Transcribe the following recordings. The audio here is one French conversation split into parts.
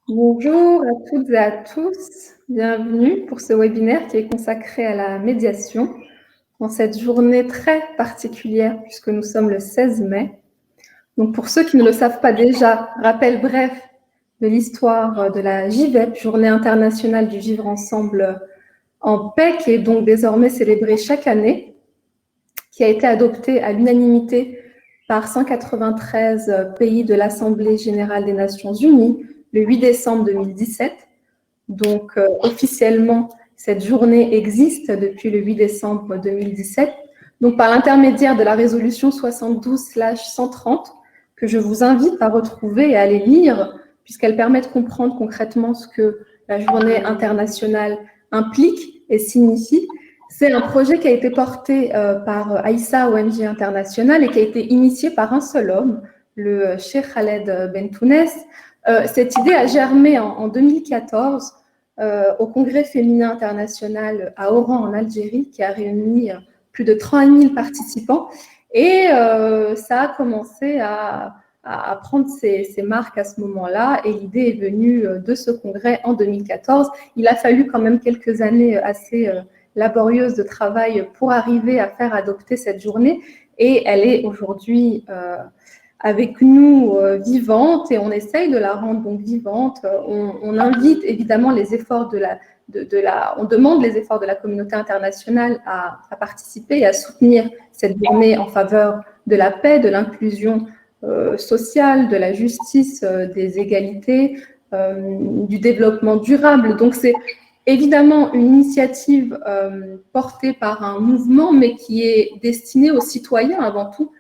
Bonjour à toutes et à tous, bienvenue pour ce webinaire qui est consacré à la médiation en cette journée très particulière puisque nous sommes le 16 mai. Donc pour ceux qui ne le savent pas déjà, rappel bref de l'histoire de la JVEP, Journée internationale du vivre ensemble en paix, qui est donc désormais célébrée chaque année, qui a été adoptée à l'unanimité par 193 pays de l'Assemblée générale des Nations unies le 8 décembre 2017. Donc, officiellement, cette journée existe depuis le 8 décembre 2017. Donc, par l'intermédiaire de la résolution 72/130, que je vous invite à retrouver et à aller lire, puisqu'elle permet de comprendre concrètement ce que la journée internationale implique et signifie. C'est un projet qui a été porté par Aïssa ONG International et qui a été initié par un seul homme, le Cheikh Khaled Bentounès. Cette idée a germé en 2014 au Congrès féminin international à Oran, en Algérie, qui a réuni plus de 30 000 participants. Et ça a commencé à prendre ses marques à ce moment-là. Et l'idée est venue de ce congrès en 2014. Il a fallu quand même quelques années assez laborieuses de travail pour arriver à faire adopter cette journée. Et elle est aujourd'hui avec nous vivante, et on essaye de la rendre donc vivante. On invite évidemment les efforts on demande les efforts de la communauté internationale à participer et à soutenir cette journée en faveur de la paix, de l'inclusion sociale, de la justice, des égalités, du développement durable. Donc c'est évidemment une initiative portée par un mouvement, mais qui est destinée aux citoyens avant tout.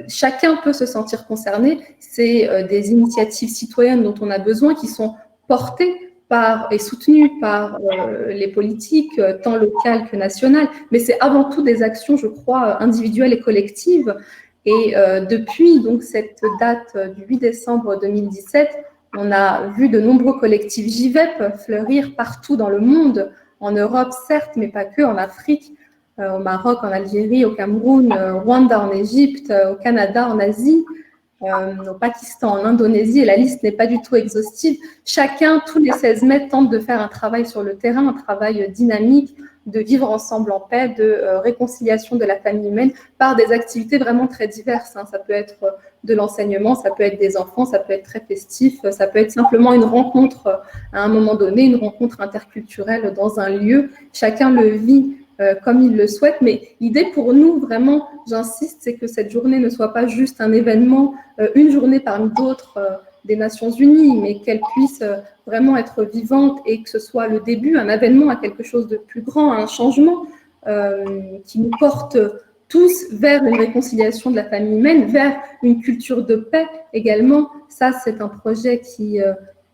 Chacun peut se sentir concerné. C'est des initiatives citoyennes dont on a besoin, qui sont portées par et soutenues par les politiques, tant locales que nationales. Mais c'est avant tout des actions, je crois, individuelles et collectives. Et depuis donc cette date du 8 décembre 2017, on a vu de nombreux collectifs JVEP fleurir partout dans le monde, en Europe certes, mais pas que, en Afrique, au Maroc, en Algérie, au Cameroun, au Rwanda, en Égypte, au Canada, en Asie, au Pakistan, en Indonésie, et la liste n'est pas du tout exhaustive. Chacun, tous les 16 mai, tente de faire un travail sur le terrain, un travail dynamique, de vivre ensemble en paix, de réconciliation de la famille humaine, par des activités vraiment très diverses. Ça peut être de l'enseignement, ça peut être des enfants, ça peut être très festif, ça peut être simplement une rencontre à un moment donné, une rencontre interculturelle dans un lieu. Chacun le vit comme il le souhaite, mais l'idée pour nous, vraiment, j'insiste, c'est que cette journée ne soit pas juste un événement, une journée parmi d'autres des Nations Unies, mais qu'elle puisse vraiment être vivante et que ce soit le début, un avènement à quelque chose de plus grand, un changement qui nous porte tous vers une réconciliation de la famille humaine, vers une culture de paix également. Ça, c'est un projet qui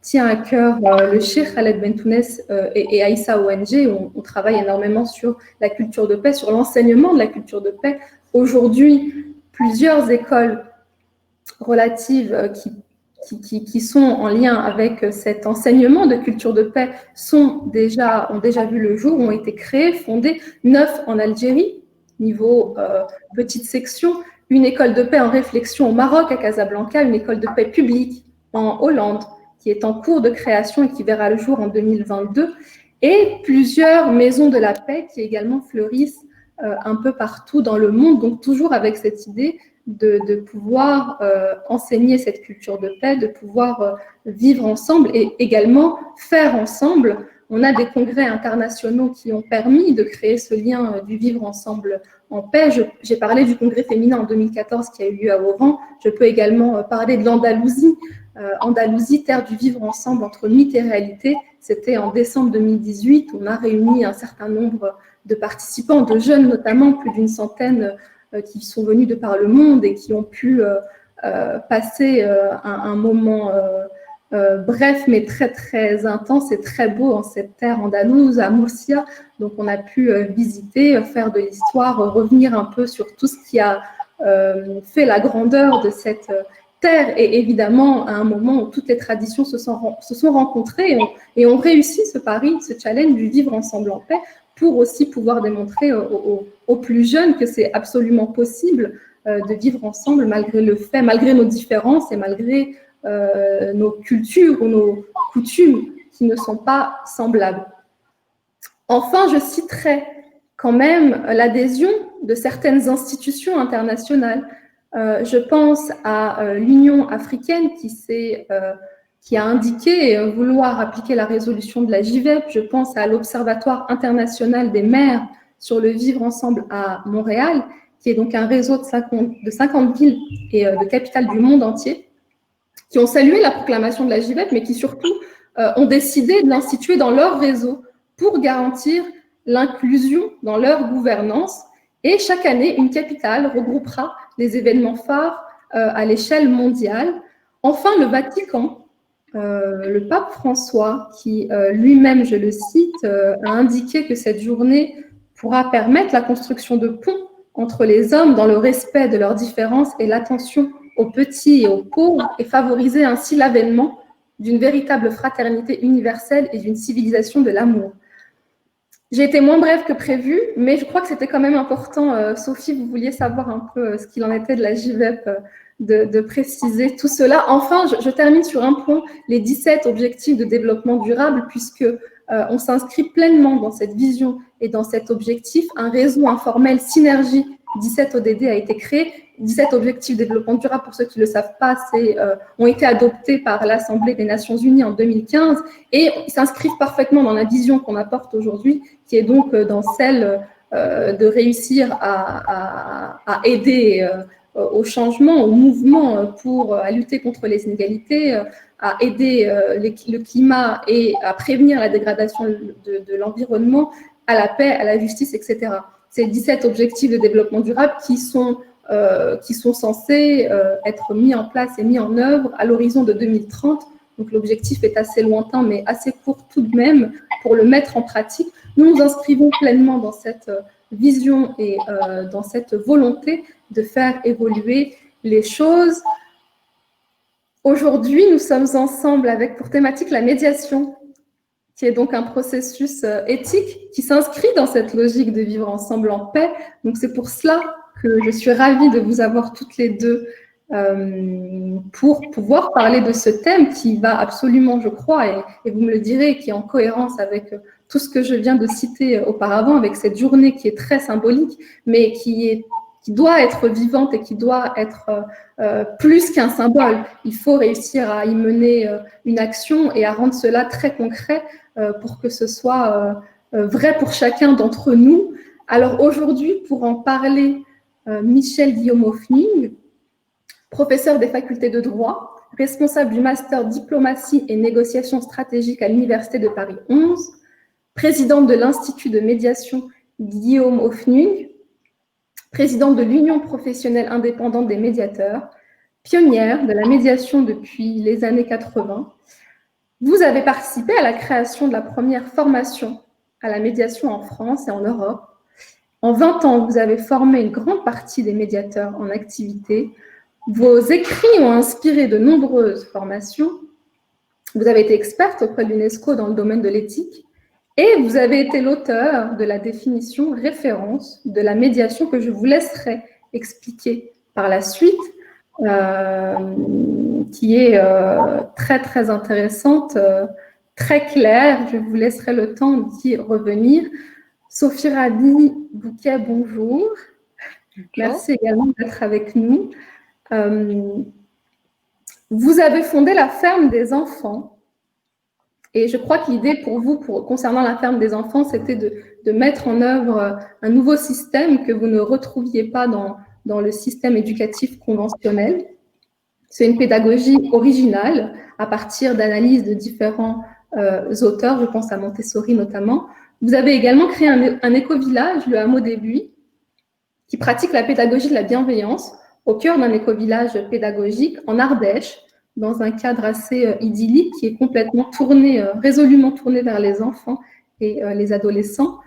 tient à cœur le Cheikh Khaled Bentounès et Aïssa ONG. On travaille énormément sur la culture de paix, sur l'enseignement de la culture de paix. Aujourd'hui, plusieurs écoles relatives qui sont en lien avec cet enseignement de culture de paix ont déjà vu le jour, ont été créées, fondées, 9 en Algérie, niveau petite section, une école de paix en réflexion au Maroc, à Casablanca, une école de paix publique en Hollande, qui est en cours de création et qui verra le jour en 2022, et plusieurs maisons de la paix qui également fleurissent un peu partout dans le monde, donc toujours avec cette idée de pouvoir enseigner cette culture de paix, de pouvoir vivre ensemble et également faire ensemble. On a des congrès internationaux qui ont permis de créer ce lien du vivre ensemble en paix. J'ai parlé du congrès féminin en 2014 qui a eu lieu à Oran. Je peux également parler de l'Andalousie. Andalousie, terre du vivre ensemble entre mythe et réalité. C'était en décembre 2018. On a réuni un certain nombre de participants, de jeunes notamment, plus d'une centaine qui sont venus de par le monde et qui ont pu passer un moment bref, mais très, très intense et très beau en cette terre andalouse, à Murcia. Donc, on a pu visiter, faire de l'histoire, revenir un peu sur tout ce qui a fait la grandeur de cette terre. Et évidemment, à un moment où toutes les traditions se sont rencontrées et ont réussi ce pari, ce challenge du vivre ensemble en paix, pour aussi pouvoir démontrer aux plus jeunes que c'est absolument possible de vivre ensemble malgré nos différences et malgré nos cultures ou nos coutumes qui ne sont pas semblables. Enfin, je citerai quand même l'adhésion de certaines institutions internationales. Je pense à l'Union africaine qui a indiqué vouloir appliquer la résolution de la JVEP. Je pense à l'Observatoire international des maires sur le vivre ensemble à Montréal, qui est donc un réseau de 50 villes et de capitales du monde entier, qui ont salué la proclamation de la JVEP, mais qui surtout ont décidé de l'instituer dans leur réseau pour garantir l'inclusion dans leur gouvernance. Et chaque année, une capitale regroupera les événements phares à l'échelle mondiale. Enfin, le Vatican, le pape François, qui lui-même, je le cite, a indiqué que cette journée pourra permettre la construction de ponts entre les hommes dans le respect de leurs différences et l'attention aux petits et aux pauvres, et favoriser ainsi l'avènement d'une véritable fraternité universelle et d'une civilisation de l'amour. J'ai été moins brève que prévu, mais je crois que c'était quand même important. Sophie, vous vouliez savoir un peu ce qu'il en était de la JVEP, de préciser tout cela. Enfin, je termine sur un point, les 17 objectifs de développement durable, puisque on s'inscrit pleinement dans cette vision et dans cet objectif. Un réseau informel Synergie 17 ODD a été créé. 17 objectifs de développement durable, pour ceux qui ne le savent pas, ont été adoptés par l'Assemblée des Nations Unies en 2015 et ils s'inscrivent parfaitement dans la vision qu'on apporte aujourd'hui, qui est donc dans celle de réussir à aider au changement, au mouvement à lutter contre les inégalités, à aider le climat et à prévenir la dégradation de l'environnement, à la paix, à la justice, etc. Ces 17 objectifs de développement durable qui sont censés être mis en place et mis en œuvre à l'horizon de 2030. Donc l'objectif est assez lointain, mais assez court tout de même pour le mettre en pratique. Nous nous inscrivons pleinement dans cette vision et dans cette volonté de faire évoluer les choses. Aujourd'hui, nous sommes ensemble avec pour thématique la médiation, qui est donc un processus éthique qui s'inscrit dans cette logique de vivre ensemble en paix. Donc c'est pour cela que je suis ravie de vous avoir toutes les deux pour pouvoir parler de ce thème qui va absolument, je crois, et vous me le direz, qui est en cohérence avec tout ce que je viens de citer auparavant, avec cette journée qui est très symbolique, mais qui doit être vivante et qui doit être plus qu'un symbole. Il faut réussir à y mener une action et à rendre cela très concret pour que ce soit vrai pour chacun d'entre nous. Alors aujourd'hui, pour en parler, Michel Guillaume-Hoffning, professeur des facultés de droit, responsable du master diplomatie et négociation stratégique à l'Université de Paris 11, présidente de l'Institut de médiation Guillaume-Hoffning, présidente de l'Union professionnelle indépendante des médiateurs, pionnière de la médiation depuis les années 80. Vous avez participé à la création de la première formation à la médiation en France et en Europe. En 20 ans, vous avez formé une grande partie des médiateurs en activité. Vos écrits ont inspiré de nombreuses formations. Vous avez été experte auprès de l'UNESCO dans le domaine de l'éthique et vous avez été l'auteur de la définition référence de la médiation que je vous laisserai expliquer par la suite, qui est très, très intéressante, très claire. Je vous laisserai le temps d'y revenir. Sophie Raby-Bouquet, bonjour. Merci également d'être avec nous. Vous avez fondé la Ferme des enfants et je crois que l'idée pour vous, concernant la Ferme des enfants, c'était de mettre en œuvre un nouveau système que vous ne retrouviez pas dans le système éducatif conventionnel. C'est une pédagogie originale à partir d'analyses de différents auteurs, je pense à Montessori notamment. Vous avez également créé un éco-village, le Hameau des Buis, qui pratique la pédagogie de la bienveillance au cœur d'un éco-village pédagogique en Ardèche, dans un cadre assez idyllique qui est complètement résolument tourné vers les enfants et les adolescents.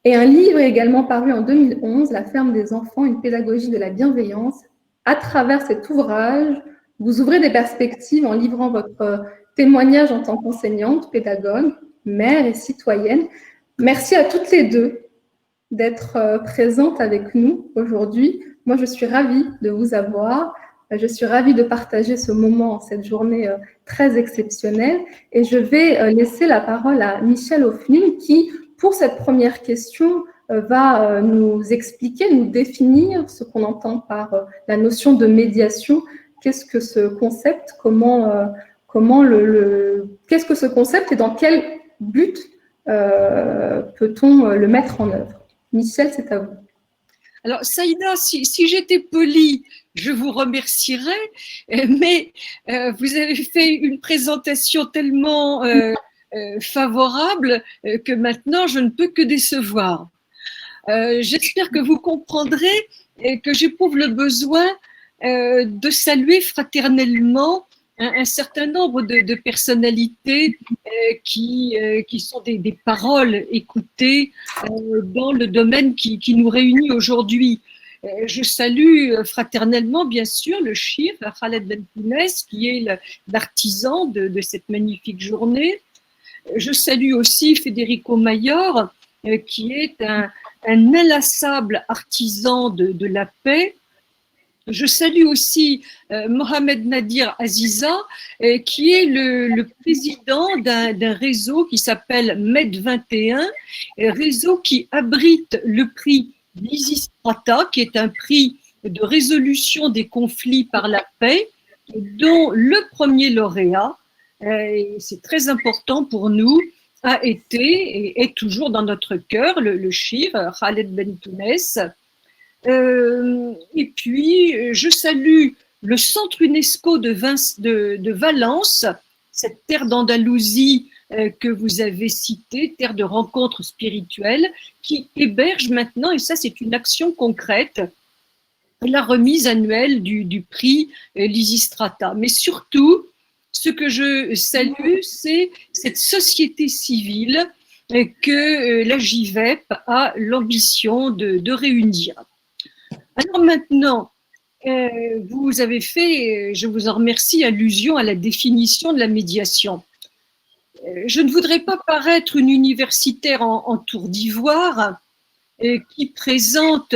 Et un livre est également paru en 2011, La Ferme des enfants, une pédagogie de la bienveillance. À travers cet ouvrage, vous ouvrez des perspectives en livrant votre témoignage en tant qu'enseignante, pédagogue, mère et citoyenne. Merci à toutes les deux d'être présentes avec nous aujourd'hui. Moi, je suis ravie de vous avoir. Je suis ravie de partager ce moment, cette journée très exceptionnelle. Et je vais laisser la parole à Michel Hoffling qui, pour cette première question, va nous expliquer, nous définir ce qu'on entend par la notion de médiation. Qu'est-ce que ce concept, qu'est-ce que ce concept et dans quel but peut-on le mettre en œuvre? Michel, c'est à vous. Alors, Saïda, si j'étais polie, je vous remercierais, mais vous avez fait une présentation tellement favorable que maintenant, je ne peux que décevoir. J'espère que vous comprendrez que j'éprouve le besoin de saluer fraternellement un certain nombre de personnalités qui sont des paroles écoutées dans le domaine qui nous réunit aujourd'hui. Je salue fraternellement, bien sûr, le chif Khaled Bentounès, qui est l'artisan de cette magnifique journée. Je salue aussi Federico Mayor, qui est un inlassable artisan de la paix. Je salue aussi Mohamed Nadir Aziza, qui est le président d'un réseau qui s'appelle MED21, réseau qui abrite le prix Lysistrata, qui est un prix de résolution des conflits par la paix, dont le premier lauréat, et c'est très important pour nous, a été et est toujours dans notre cœur, le chif Khaled Bentounès. Et puis, je salue le centre UNESCO de Valence, cette terre d'Andalousie que vous avez citée, terre de rencontres spirituelles, qui héberge maintenant, et ça c'est une action concrète, la remise annuelle du prix Lysistrata. Mais surtout, ce que je salue, c'est cette société civile que la JIVEP a l'ambition de réunir. Alors maintenant, vous avez fait, je vous en remercie, allusion à la définition de la médiation. Je ne voudrais pas paraître une universitaire en tour d'ivoire qui présente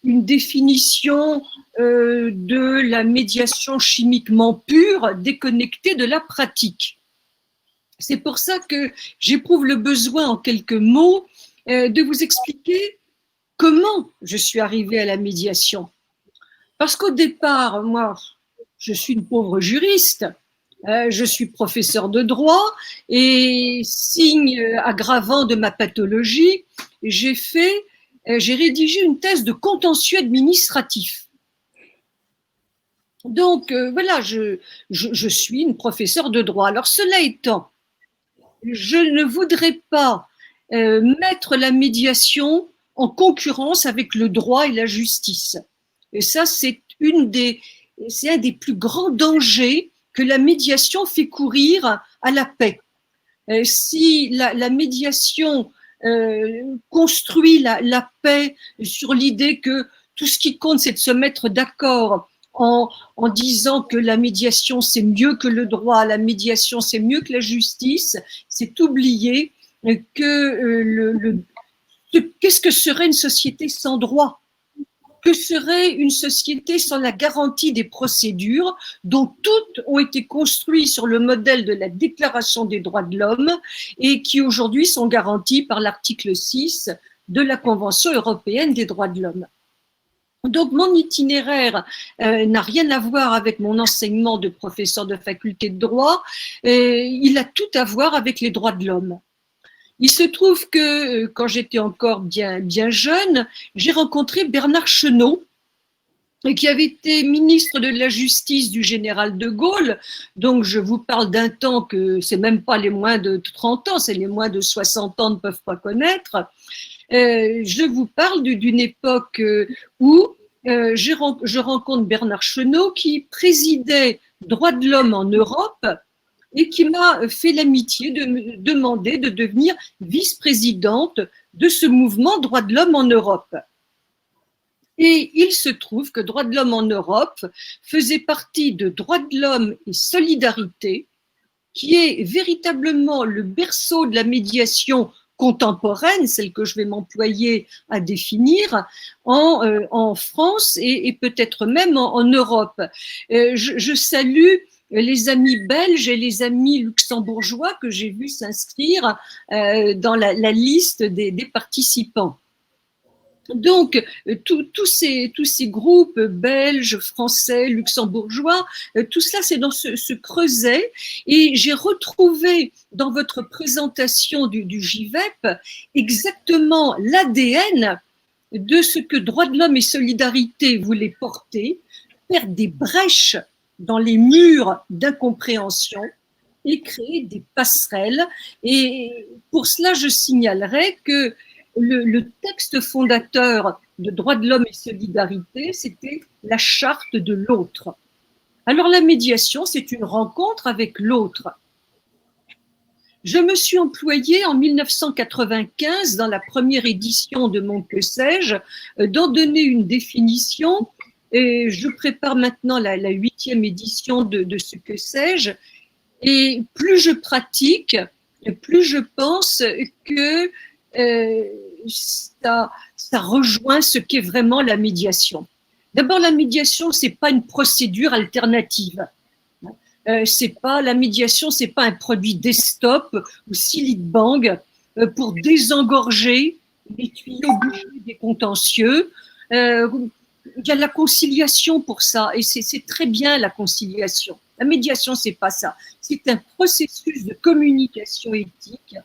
une définition de la médiation chimiquement pure, déconnectée de la pratique. C'est pour ça que j'éprouve le besoin, en quelques mots, de vous expliquer comment je suis arrivée à la médiation. Parce qu'au départ, moi, je suis une pauvre juriste, je suis professeur de droit et signe aggravant de ma pathologie, j'ai rédigé une thèse de contentieux administratif. Donc voilà, je suis une professeure de droit. Alors cela étant, je ne voudrais pas mettre la médiation en concurrence avec le droit et la justice. Et ça, c'est un des plus grands dangers que la médiation fait courir à la paix. Si la médiation construit la paix sur l'idée que tout ce qui compte, c'est de se mettre d'accord en disant que la médiation, c'est mieux que le droit, la médiation, c'est mieux que la justice, c'est oublier que qu'est-ce que serait une société sans droit? Que serait une société sans la garantie des procédures dont toutes ont été construites sur le modèle de la Déclaration des droits de l'homme et qui aujourd'hui sont garanties par l'article 6 de la Convention européenne des droits de l'homme? Donc, mon itinéraire n'a rien à voir avec mon enseignement de professeur de faculté de droit, il a tout à voir avec les droits de l'homme. Il se trouve que quand j'étais encore bien jeune, j'ai rencontré Bernard Chenot, qui avait été ministre de la Justice du général de Gaulle. Donc, je vous parle d'un temps que c'est même pas les moins de 30 ans, c'est les moins de 60 ans ne peuvent pas connaître. Je vous parle d'une époque où je rencontre Bernard Chenot qui présidait Droits de l'homme en Europe et qui m'a fait l'amitié de me demander de devenir vice-présidente de ce mouvement Droits de l'homme en Europe. Et il se trouve que Droits de l'homme en Europe faisait partie de Droits de l'homme et Solidarité, qui est véritablement le berceau de la médiation contemporaine, celle que je vais m'employer à définir, en France et peut-être même en Europe. Je salue les amis belges et les amis luxembourgeois que j'ai vus s'inscrire dans la liste des participants. Donc, tous ces groupes belges, français, luxembourgeois, tout cela, c'est dans ce creuset. Et j'ai retrouvé dans votre présentation du GIVEP exactement l'ADN de ce que Droits de l'homme et solidarité voulait porter, faire des brèches dans les murs d'incompréhension et créer des passerelles. Et pour cela, je signalerai que le texte fondateur de Droits de l'homme et solidarité, c'était la charte de l'autre. Alors la médiation, c'est une rencontre avec l'autre. Je me suis employée en 1995, dans la première édition de mon Que sais-je, d'en donner une définition. Et je prépare maintenant la 8e édition de ce Que sais-je. Et plus je pratique, plus je pense que ça rejoint ce qu'est vraiment la médiation. D'abord, la médiation, c'est pas une procédure alternative. La médiation, c'est pas un produit desktop ou Silitbang pour désengorger les tuyaux bouchés des contentieux. Il y a la conciliation pour ça, et c'est très bien la conciliation. La médiation, c'est pas ça. C'est un processus de communication éthique.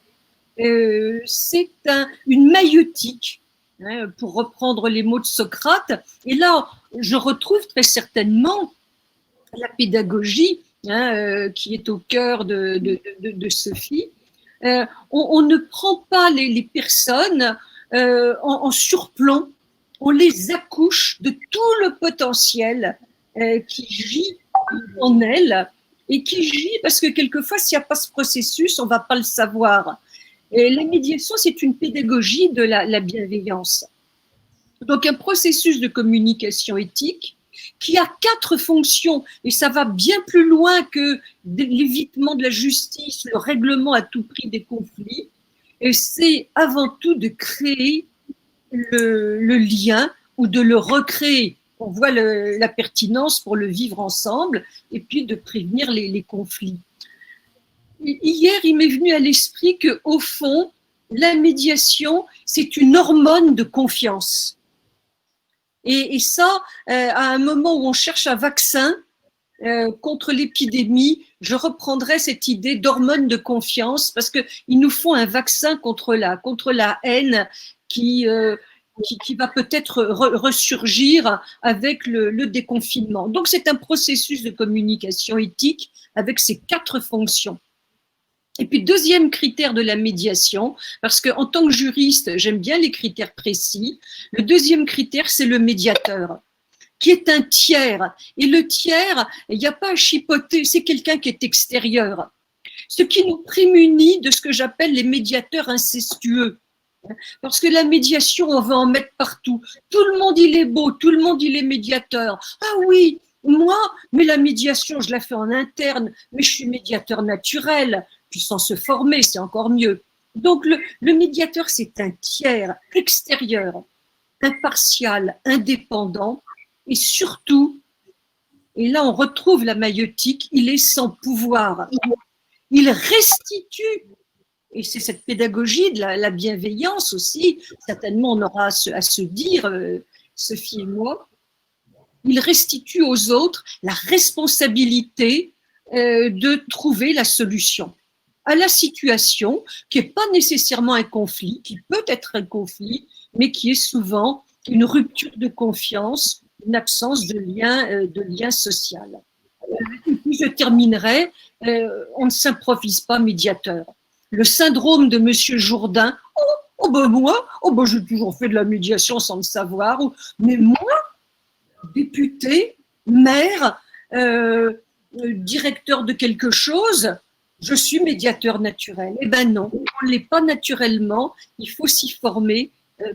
C'est une maïeutique, hein, pour reprendre les mots de Socrate. Et là, je retrouve très certainement la pédagogie, hein, qui est au cœur de Sophie. On ne prend pas les personnes en surplomb, on les accouche de tout le potentiel qui gît en elles et qui gît parce que quelquefois, s'il n'y a pas ce processus, on ne va pas le savoir. Et la médiation, c'est une pédagogie de la bienveillance. Donc, un processus de communication éthique qui a 4 fonctions, et ça va bien plus loin que l'évitement de la justice, le règlement à tout prix des conflits, et c'est avant tout de créer le lien ou de le recréer. On voit la pertinence pour le vivre ensemble et puis de prévenir les conflits. Hier, il m'est venu à l'esprit qu'au fond, la médiation, c'est une hormone de confiance. Et ça, à un moment où on cherche un vaccin contre l'épidémie, je reprendrai cette idée d'hormone de confiance parce qu'il nous faut un vaccin contre la haine qui va peut-être ressurgir avec le déconfinement. Donc, c'est un processus de communication éthique avec ces 4 fonctions. Et puis, deuxième critère de la médiation, parce qu'en tant que juriste, j'aime bien les critères précis. Le deuxième critère, c'est le médiateur, qui est un tiers. Et le tiers, il n'y a pas à chipoter, c'est quelqu'un qui est extérieur. Ce qui nous prémunit de ce que j'appelle les médiateurs incestueux. Parce que la médiation, on va en mettre partout. Tout le monde, il est beau, tout le monde, il est médiateur. Ah oui, moi, mais la médiation, je la fais en interne, mais je suis médiateur naturel. Puis sans se former, c'est encore mieux. Donc, le médiateur, c'est un tiers extérieur, impartial, indépendant, et surtout, et là on retrouve la maïeutique, il est sans pouvoir. Il restitue, et c'est cette pédagogie de la bienveillance aussi, certainement on aura à se dire, Sophie et moi, il restitue aux autres la responsabilité de trouver la solution à la situation qui n'est pas nécessairement un conflit, qui peut être un conflit, mais qui est souvent une rupture de confiance, une absence de lien social. Et puis je terminerai, on ne s'improvise pas médiateur. Le syndrome de Monsieur Jourdain, moi, j'ai toujours fait de la médiation sans le savoir, mais moi, député, maire, directeur de quelque chose, je suis médiateur naturel. Eh bien non, on ne l'est pas naturellement, il faut s'y former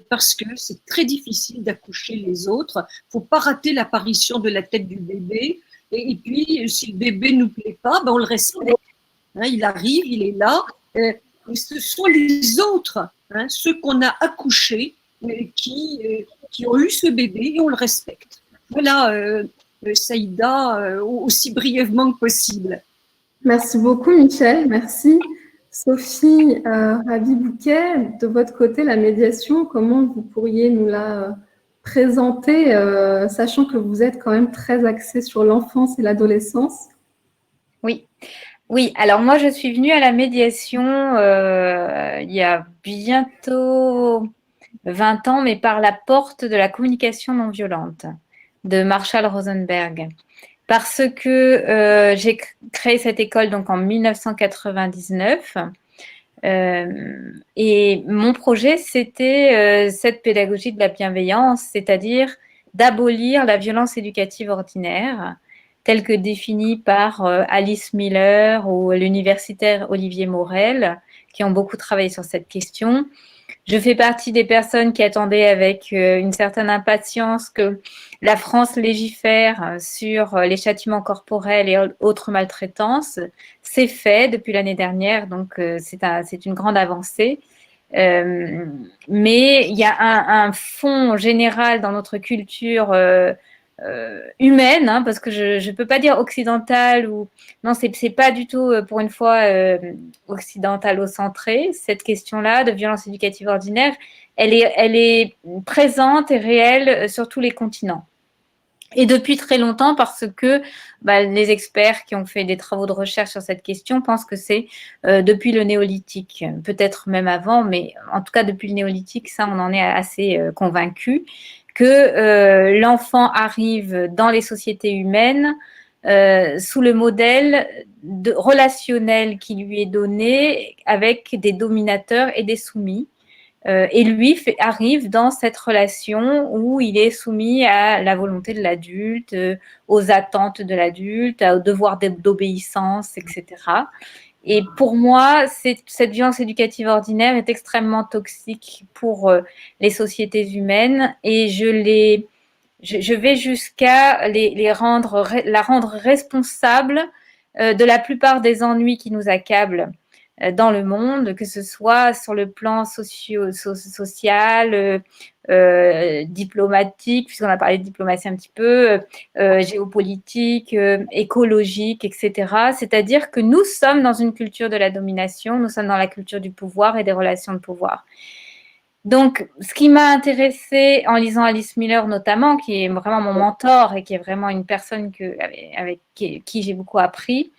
parce que c'est très difficile d'accoucher les autres. Il ne faut pas rater l'apparition de la tête du bébé. Et puis, si le bébé ne nous plaît pas, ben on le respecte. Hein, il arrive, il est là. ce sont les autres, hein, ceux qu'on a accouchés, qui ont eu ce bébé et on le respecte. Voilà, Saïda, aussi brièvement que possible. Merci beaucoup, Michel. Merci. Sophie Ravi-Bouquet, de votre côté, la médiation, comment vous pourriez nous la présenter, sachant que vous êtes quand même très axée sur l'enfance et l'adolescence? Oui. Oui, alors moi je suis venue à la médiation il y a bientôt 20 ans, mais par la porte de la communication non violente de Marshall Rosenberg. Parce que j'ai créé cette école donc en 1999 et mon projet c'était cette pédagogie de la bienveillance, c'est-à-dire d'abolir la violence éducative ordinaire telle que définie par Alice Miller ou l'universitaire Olivier Morel, qui ont beaucoup travaillé sur cette question. Je fais partie des personnes qui attendaient avec une certaine impatience que la France légifère sur les châtiments corporels et autres maltraitances. C'est fait depuis l'année dernière, donc c'est une grande avancée. Mais il y a un fond général dans notre culture humaine, hein, parce que je ne peux pas dire occidentale ou non, c'est pas du tout pour une fois occidentalo-centré. Cette question-là de violence éducative ordinaire, elle est présente et réelle sur tous les continents. Et depuis très longtemps, parce que les experts qui ont fait des travaux de recherche sur cette question pensent que c'est depuis le néolithique, peut-être même avant, mais en tout cas depuis le néolithique, ça on en est assez convaincus, que l'enfant arrive dans les sociétés humaines sous le modèle relationnel qui lui est donné avec des dominateurs et des soumis. Et lui arrive dans cette relation où il est soumis à la volonté de l'adulte, aux attentes de l'adulte, au devoir d'obéissance, etc. Et pour moi, cette violence éducative ordinaire est extrêmement toxique pour les sociétés humaines et je vais jusqu'à la rendre responsable de la plupart des ennuis qui nous accablent dans le monde, que ce soit sur le plan social, diplomatique, puisqu'on a parlé de diplomatie un petit peu, géopolitique, écologique, etc. C'est-à-dire que nous sommes dans une culture de la domination, nous sommes dans la culture du pouvoir et des relations de pouvoir. Donc, ce qui m'a intéressée en lisant Alice Miller notamment, qui est vraiment mon mentor et qui est vraiment une personne avec qui j'ai beaucoup appris,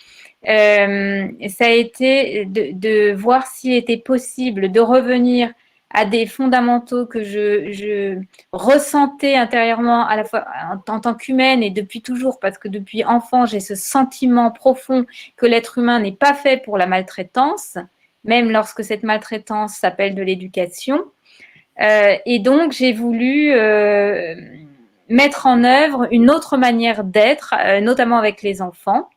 ça a été de voir s'il était possible de revenir à des fondamentaux que je ressentais intérieurement à la fois en tant qu'humaine et depuis toujours, parce que depuis enfant, j'ai ce sentiment profond que l'être humain n'est pas fait pour la maltraitance, même lorsque cette maltraitance s'appelle de l'éducation. Et donc, j'ai voulu mettre en œuvre une autre manière d'être, notamment avec les enfants,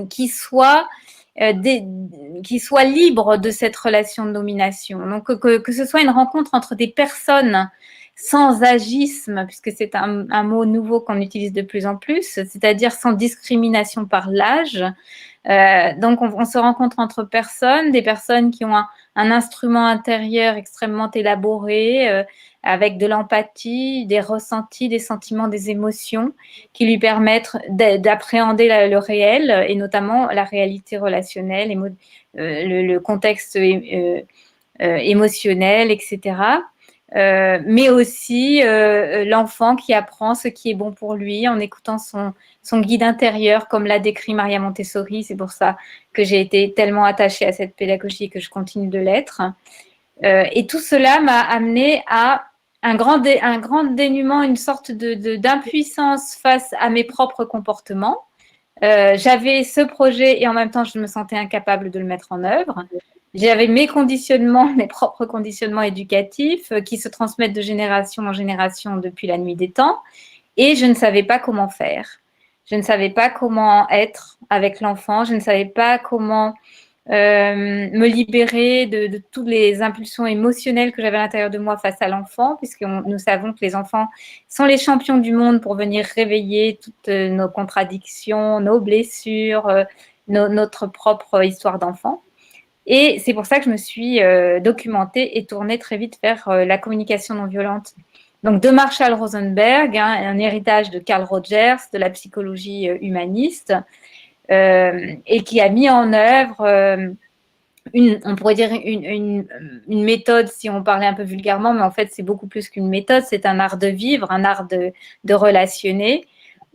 qui soit libre de cette relation de domination. Donc, que ce soit une rencontre entre des personnes sans agisme, puisque c'est un mot nouveau qu'on utilise de plus en plus, c'est-à-dire sans discrimination par l'âge. Donc, on se rencontre entre personnes, des personnes qui ont un instrument intérieur extrêmement élaboré, avec de l'empathie, des ressentis, des sentiments, des émotions qui lui permettent d'appréhender le réel et notamment la réalité relationnelle, le contexte émotionnel, etc. Mais aussi l'enfant qui apprend ce qui est bon pour lui en écoutant son guide intérieur, comme l'a décrit Maria Montessori. C'est pour ça que j'ai été tellement attachée à cette pédagogie et que je continue de l'être. Et tout cela m'a amené à un grand dénuement, une sorte d'impuissance face à mes propres comportements. J'avais ce projet et en même temps, je me sentais incapable de le mettre en œuvre. J'avais mes propres conditionnements éducatifs qui se transmettent de génération en génération depuis la nuit des temps et je ne savais pas comment faire. Je ne savais pas comment être avec l'enfant, je ne savais pas comment me libérer de toutes les impulsions émotionnelles que j'avais à l'intérieur de moi face à l'enfant, puisque nous savons que les enfants sont les champions du monde pour venir réveiller toutes nos contradictions, nos blessures, notre propre histoire d'enfant. Et c'est pour ça que je me suis documentée et tournée très vite vers la communication non violente. Donc, de Marshall Rosenberg, hein, un héritage de Carl Rogers, de la psychologie humaniste, et qui a mis en œuvre on pourrait dire une méthode, si on parlait un peu vulgairement, mais en fait, c'est beaucoup plus qu'une méthode, c'est un art de vivre, un art de relationner,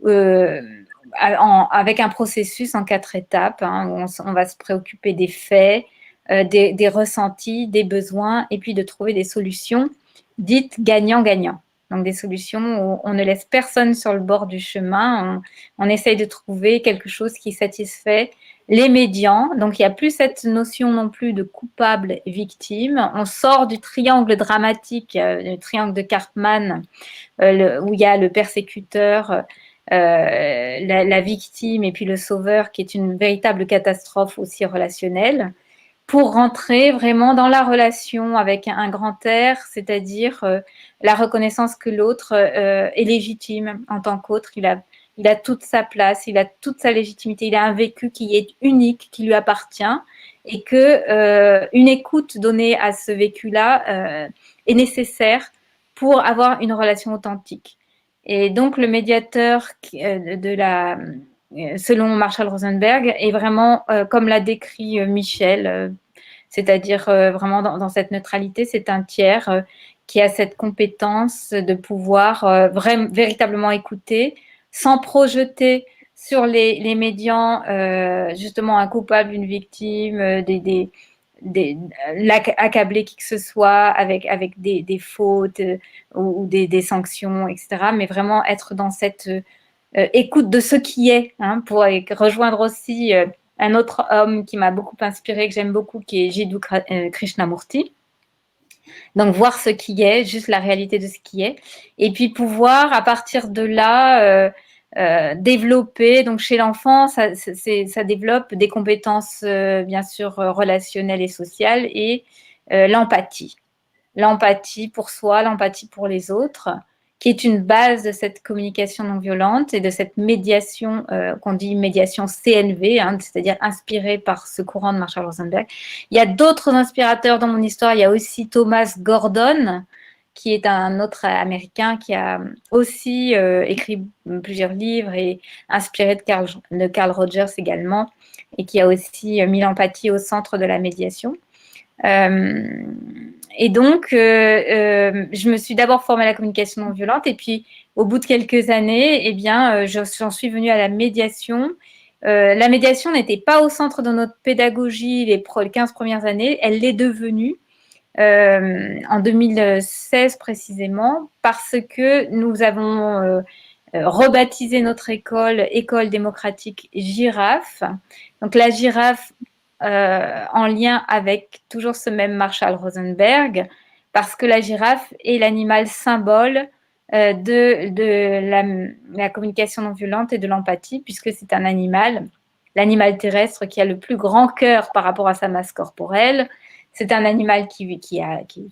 avec un processus en 4 étapes, hein, où on va se préoccuper des faits, des ressentis, des besoins, et puis de trouver des solutions dites gagnant-gagnant. Donc des solutions où on ne laisse personne sur le bord du chemin, on essaye de trouver quelque chose qui satisfait les médians. Donc il n'y a plus cette notion non plus de coupable-victime. On sort du triangle dramatique, le triangle de Karpman, où il y a le persécuteur, la victime et puis le sauveur, qui est une véritable catastrophe aussi relationnelle, pour rentrer vraiment dans la relation avec un grand R, c'est-à-dire la reconnaissance que l'autre est légitime en tant qu'autre. Il a toute sa place, il a toute sa légitimité, il a un vécu qui est unique, qui lui appartient, et que une écoute donnée à ce vécu-là est nécessaire pour avoir une relation authentique. Et donc le médiateur selon Marshall Rosenberg, est vraiment, comme l'a décrit Michel, c'est-à-dire vraiment dans cette neutralité, c'est un tiers qui a cette compétence de pouvoir véritablement écouter, sans projeter sur les médians justement un coupable, une victime, accabler qui que ce soit avec des fautes ou des sanctions, etc. Mais vraiment être dans cette écoute de ce qui est, hein, pour rejoindre aussi un autre homme qui m'a beaucoup inspiré, que j'aime beaucoup, qui est Jiddu Krishnamurti. Donc, voir ce qui est, juste la réalité de ce qui est. Et puis, pouvoir, à partir de là, développer. Donc, chez l'enfant, ça développe des compétences, bien sûr, relationnelles et sociales, et l'empathie. L'empathie pour soi, l'empathie pour les autres, qui est une base de cette communication non violente et de cette médiation, qu'on dit médiation CNV, hein, c'est-à-dire inspirée par ce courant de Marshall Rosenberg. Il y a d'autres inspirateurs dans mon histoire. Il y a aussi Thomas Gordon, qui est un autre Américain qui a aussi écrit plusieurs livres et inspiré de Carl Rogers également, et qui a aussi mis l'empathie au centre de la médiation. Et donc, je me suis d'abord formée à la communication non violente, et puis au bout de quelques années, eh bien, j'en suis venue à la médiation. La médiation n'était pas au centre de notre pédagogie les 15 premières années, elle l'est devenue en 2016 précisément, parce que nous avons rebaptisé notre école démocratique Girafe. Donc la girafe, en lien avec toujours ce même Marshall Rosenberg, parce que la girafe est l'animal symbole de la communication non violente et de l'empathie, puisque c'est un animal, l'animal terrestre, qui a le plus grand cœur par rapport à sa masse corporelle. C'est un animal qui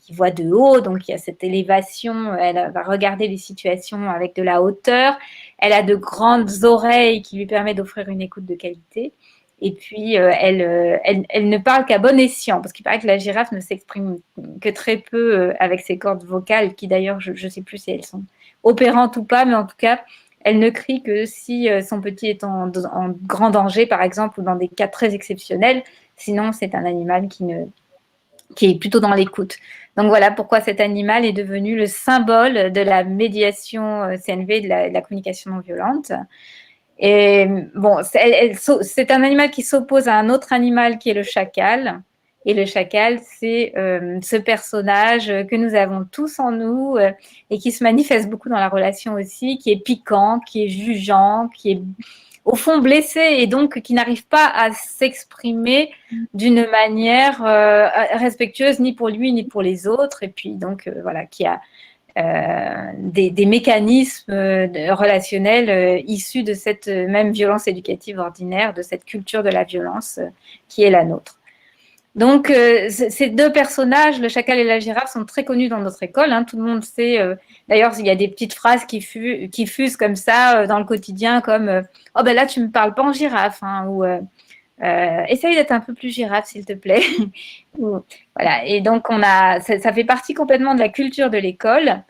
voit de haut, donc il y a cette élévation, elle va regarder les situations avec de la hauteur, elle a de grandes oreilles qui lui permettent d'offrir une écoute de qualité. Et puis, elle ne parle qu'à bon escient, parce qu'il paraît que la girafe ne s'exprime que très peu avec ses cordes vocales, qui d'ailleurs, je ne sais plus si elles sont opérantes ou pas, mais en tout cas, elle ne crie que si son petit est en grand danger, par exemple, ou dans des cas très exceptionnels. Sinon, c'est un animal qui est plutôt dans l'écoute. Donc voilà pourquoi cet animal est devenu le symbole de la médiation CNV, de la communication non violente. Et bon, c'est un animal qui s'oppose à un autre animal qui est le chacal. Et le chacal, c'est ce personnage que nous avons tous en nous et qui se manifeste beaucoup dans la relation aussi, qui est piquant, qui est jugeant, qui est au fond blessé et donc qui n'arrive pas à s'exprimer d'une manière respectueuse ni pour lui ni pour les autres. Et puis donc voilà, qui a des mécanismes relationnels issus de cette même violence éducative ordinaire, de cette culture de la violence qui est la nôtre. Donc, ces deux personnages, le chacal et la girafe, sont très connus dans notre école. Hein. Tout le monde sait. D'ailleurs, il y a des petites phrases qui fusent comme ça dans le quotidien, comme oh ben là, tu me parles pas en girafe, hein, ou Essaye d'être un peu plus girafe, s'il te plaît. Voilà. Et donc, ça fait partie complètement de la culture de l'école.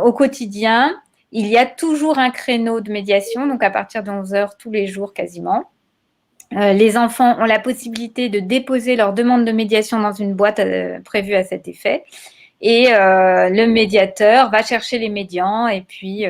Au quotidien, il y a toujours un créneau de médiation, donc à partir de 11 heures tous les jours quasiment. Les enfants ont la possibilité de déposer leur demande de médiation dans une boîte prévue à cet effet. Et le médiateur va chercher les médiants et puis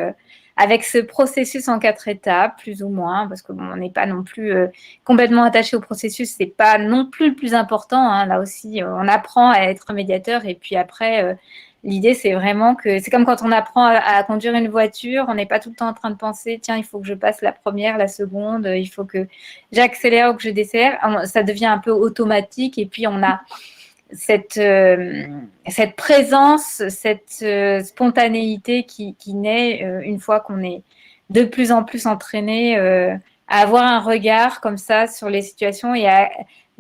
avec ce processus en 4 étapes, plus ou moins, parce qu'on n'est pas non plus complètement attaché au processus, c'est pas non plus le plus important. Hein. Là aussi, on apprend à être médiateur et puis après, l'idée c'est vraiment que c'est comme quand on apprend à conduire une voiture, on n'est pas tout le temps en train de penser tiens, il faut que je passe la première, la seconde, il faut que j'accélère ou que je décélère. Ça devient un peu automatique et puis on a cette présence, cette spontanéité qui naît une fois qu'on est de plus en plus entraîné à avoir un regard comme ça sur les situations et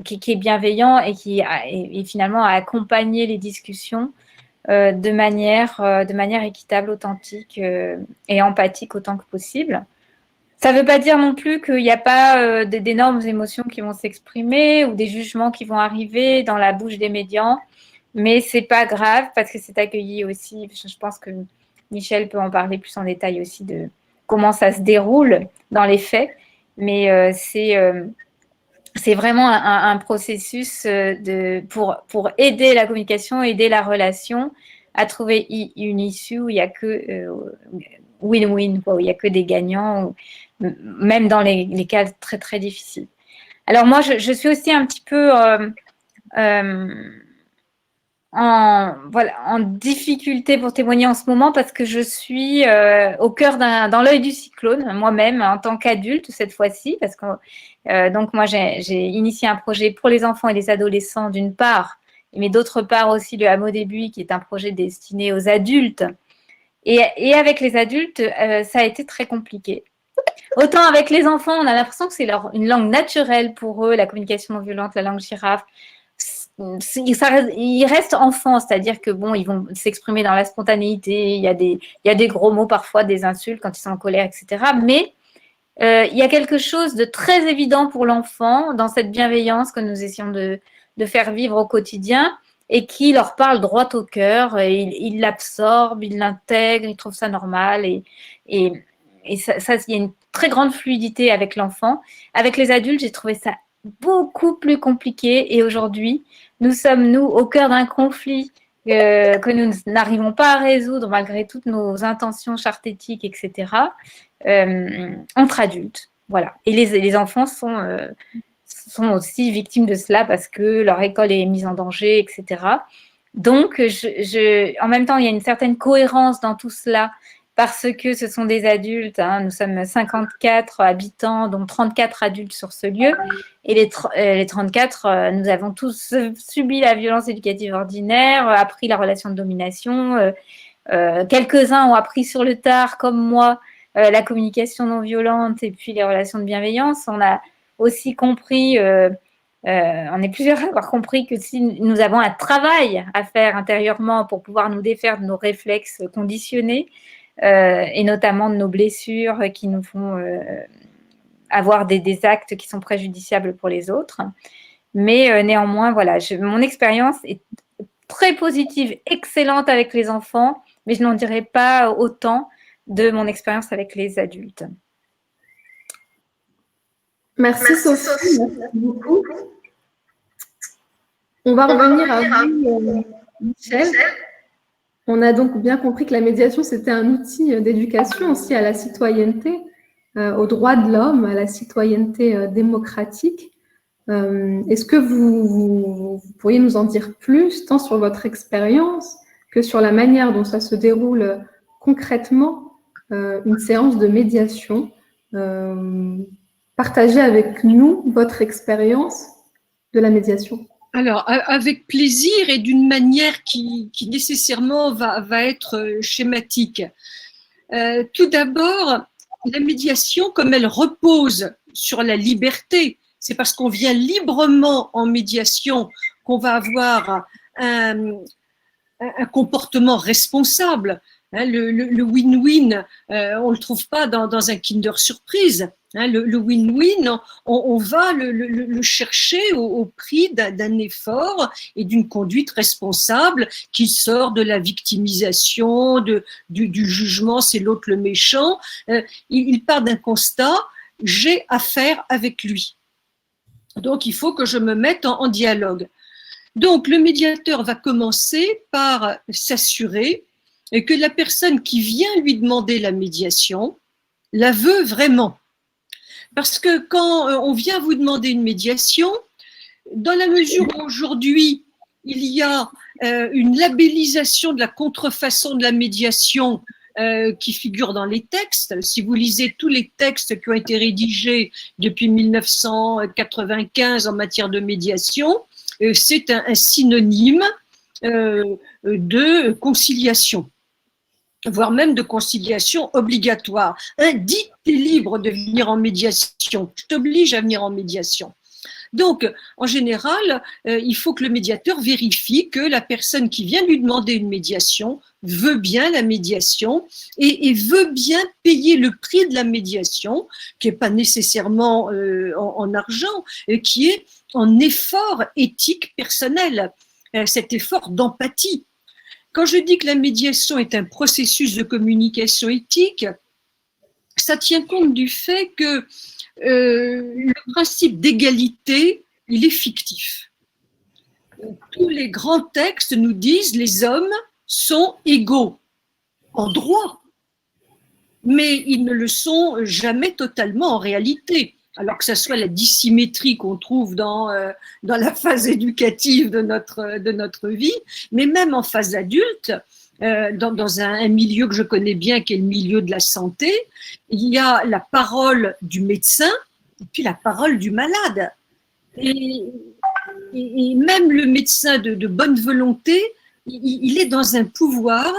qui est bienveillant et finalement à accompagner les discussions de manière équitable, authentique et empathique autant que possible. Ça ne veut pas dire non plus qu'il n'y a pas d'énormes émotions qui vont s'exprimer ou des jugements qui vont arriver dans la bouche des médians, mais ce n'est pas grave parce que c'est accueilli aussi. Je pense que Michel peut en parler plus en détail aussi de comment ça se déroule dans les faits, mais c'est vraiment un processus pour aider la communication, aider la relation à trouver une issue où il n'y a que win-win, où il n'y a que des gagnants, même dans les cas très, très difficiles. Alors moi, je suis aussi un petit peu en difficulté pour témoigner en ce moment parce que je suis au cœur dans l'œil du cyclone, moi-même, en tant qu'adulte cette fois-ci, parce que donc moi, j'ai initié un projet pour les enfants et les adolescents d'une part, mais d'autre part aussi le Hameau des Buis, qui est un projet destiné aux adultes. Et avec les adultes, ça a été très compliqué. Autant avec les enfants, on a l'impression que c'est une langue naturelle pour eux, la communication non violente, la langue girafe. Ils restent enfants, c'est-à-dire que bon, ils vont s'exprimer dans la spontanéité. Il y a des gros mots parfois, des insultes quand ils sont en colère, etc. Mais il y a quelque chose de très évident pour l'enfant dans cette bienveillance que nous essayons de faire vivre au quotidien et qui leur parle droit au cœur. Ils l'absorbent, ils l'intègrent, ils trouvent ça normal et ça, il y a une très grande fluidité avec l'enfant. Avec les adultes, j'ai trouvé ça beaucoup plus compliqué et aujourd'hui, nous sommes, nous, au cœur d'un conflit que nous n'arrivons pas à résoudre malgré toutes nos intentions chartétiques, etc., entre adultes. Voilà. Et les enfants sont aussi victimes de cela parce que leur école est mise en danger, etc. Donc, en même temps, il y a une certaine cohérence dans tout cela parce que ce sont des adultes. Hein, nous sommes 54 habitants, dont 34 adultes sur ce lieu. Et les 34, nous avons tous subi la violence éducative ordinaire, appris la relation de domination. Quelques-uns ont appris sur le tard, comme moi, la communication non violente et puis les relations de bienveillance. On a aussi compris, on est plusieurs à avoir compris que si nous avons un travail à faire intérieurement pour pouvoir nous défaire de nos réflexes conditionnés et notamment de nos blessures qui nous font avoir des actes qui sont préjudiciables pour les autres. Mais néanmoins, voilà, mon expérience est très positive, excellente avec les enfants, mais je n'en dirai pas autant de mon expérience avec les adultes. Merci Sophie, merci beaucoup. On va revenir à vous, Michel. On a donc bien compris que la médiation, c'était un outil d'éducation aussi à la citoyenneté, aux droits de l'homme, à la citoyenneté démocratique. Est-ce que vous pourriez nous en dire plus, tant sur votre expérience que sur la manière dont ça se déroule concrètement, une séance de médiation? Partagez avec nous votre expérience de la médiation. Alors, avec plaisir et d'une manière qui nécessairement va être schématique. Tout d'abord, la médiation, comme elle repose sur la liberté, c'est parce qu'on vient librement en médiation qu'on va avoir un comportement responsable. Hein, le win-win, on ne le trouve pas dans un Kinder Surprise. Hein, le win-win, on va le chercher au prix d'un effort et d'une conduite responsable qui sort de la victimisation, du jugement, c'est l'autre le méchant. Il part d'un constat, j'ai affaire avec lui. Donc, il faut que je me mette en dialogue. Donc, le médiateur va commencer par s'assurer que la personne qui vient lui demander la médiation la veut vraiment. Parce que quand on vient vous demander une médiation, dans la mesure où aujourd'hui, il y a une labellisation de la contrefaçon de la médiation qui figure dans les textes, si vous lisez tous les textes qui ont été rédigés depuis 1995 en matière de médiation, c'est un synonyme de conciliation, voire même de conciliation obligatoire. Dis, t'es libre de venir en médiation, je t'oblige à venir en médiation. Donc, en général, il faut que le médiateur vérifie que la personne qui vient lui demander une médiation veut bien la médiation et veut bien payer le prix de la médiation, qui n'est pas nécessairement en argent, qui est en effort éthique personnel, cet effort d'empathie. Quand je dis que la médiation est un processus de communication éthique, ça tient compte du fait que le principe d'égalité, il est fictif. Tous les grands textes nous disent que les hommes sont égaux en droit, mais ils ne le sont jamais totalement en réalité. Alors que ce soit la dissymétrie qu'on trouve dans la phase éducative de notre vie, mais même en phase adulte, dans un milieu que je connais bien, qui est le milieu de la santé, il y a la parole du médecin et puis la parole du malade. Et même le médecin de bonne volonté, il est dans un pouvoir,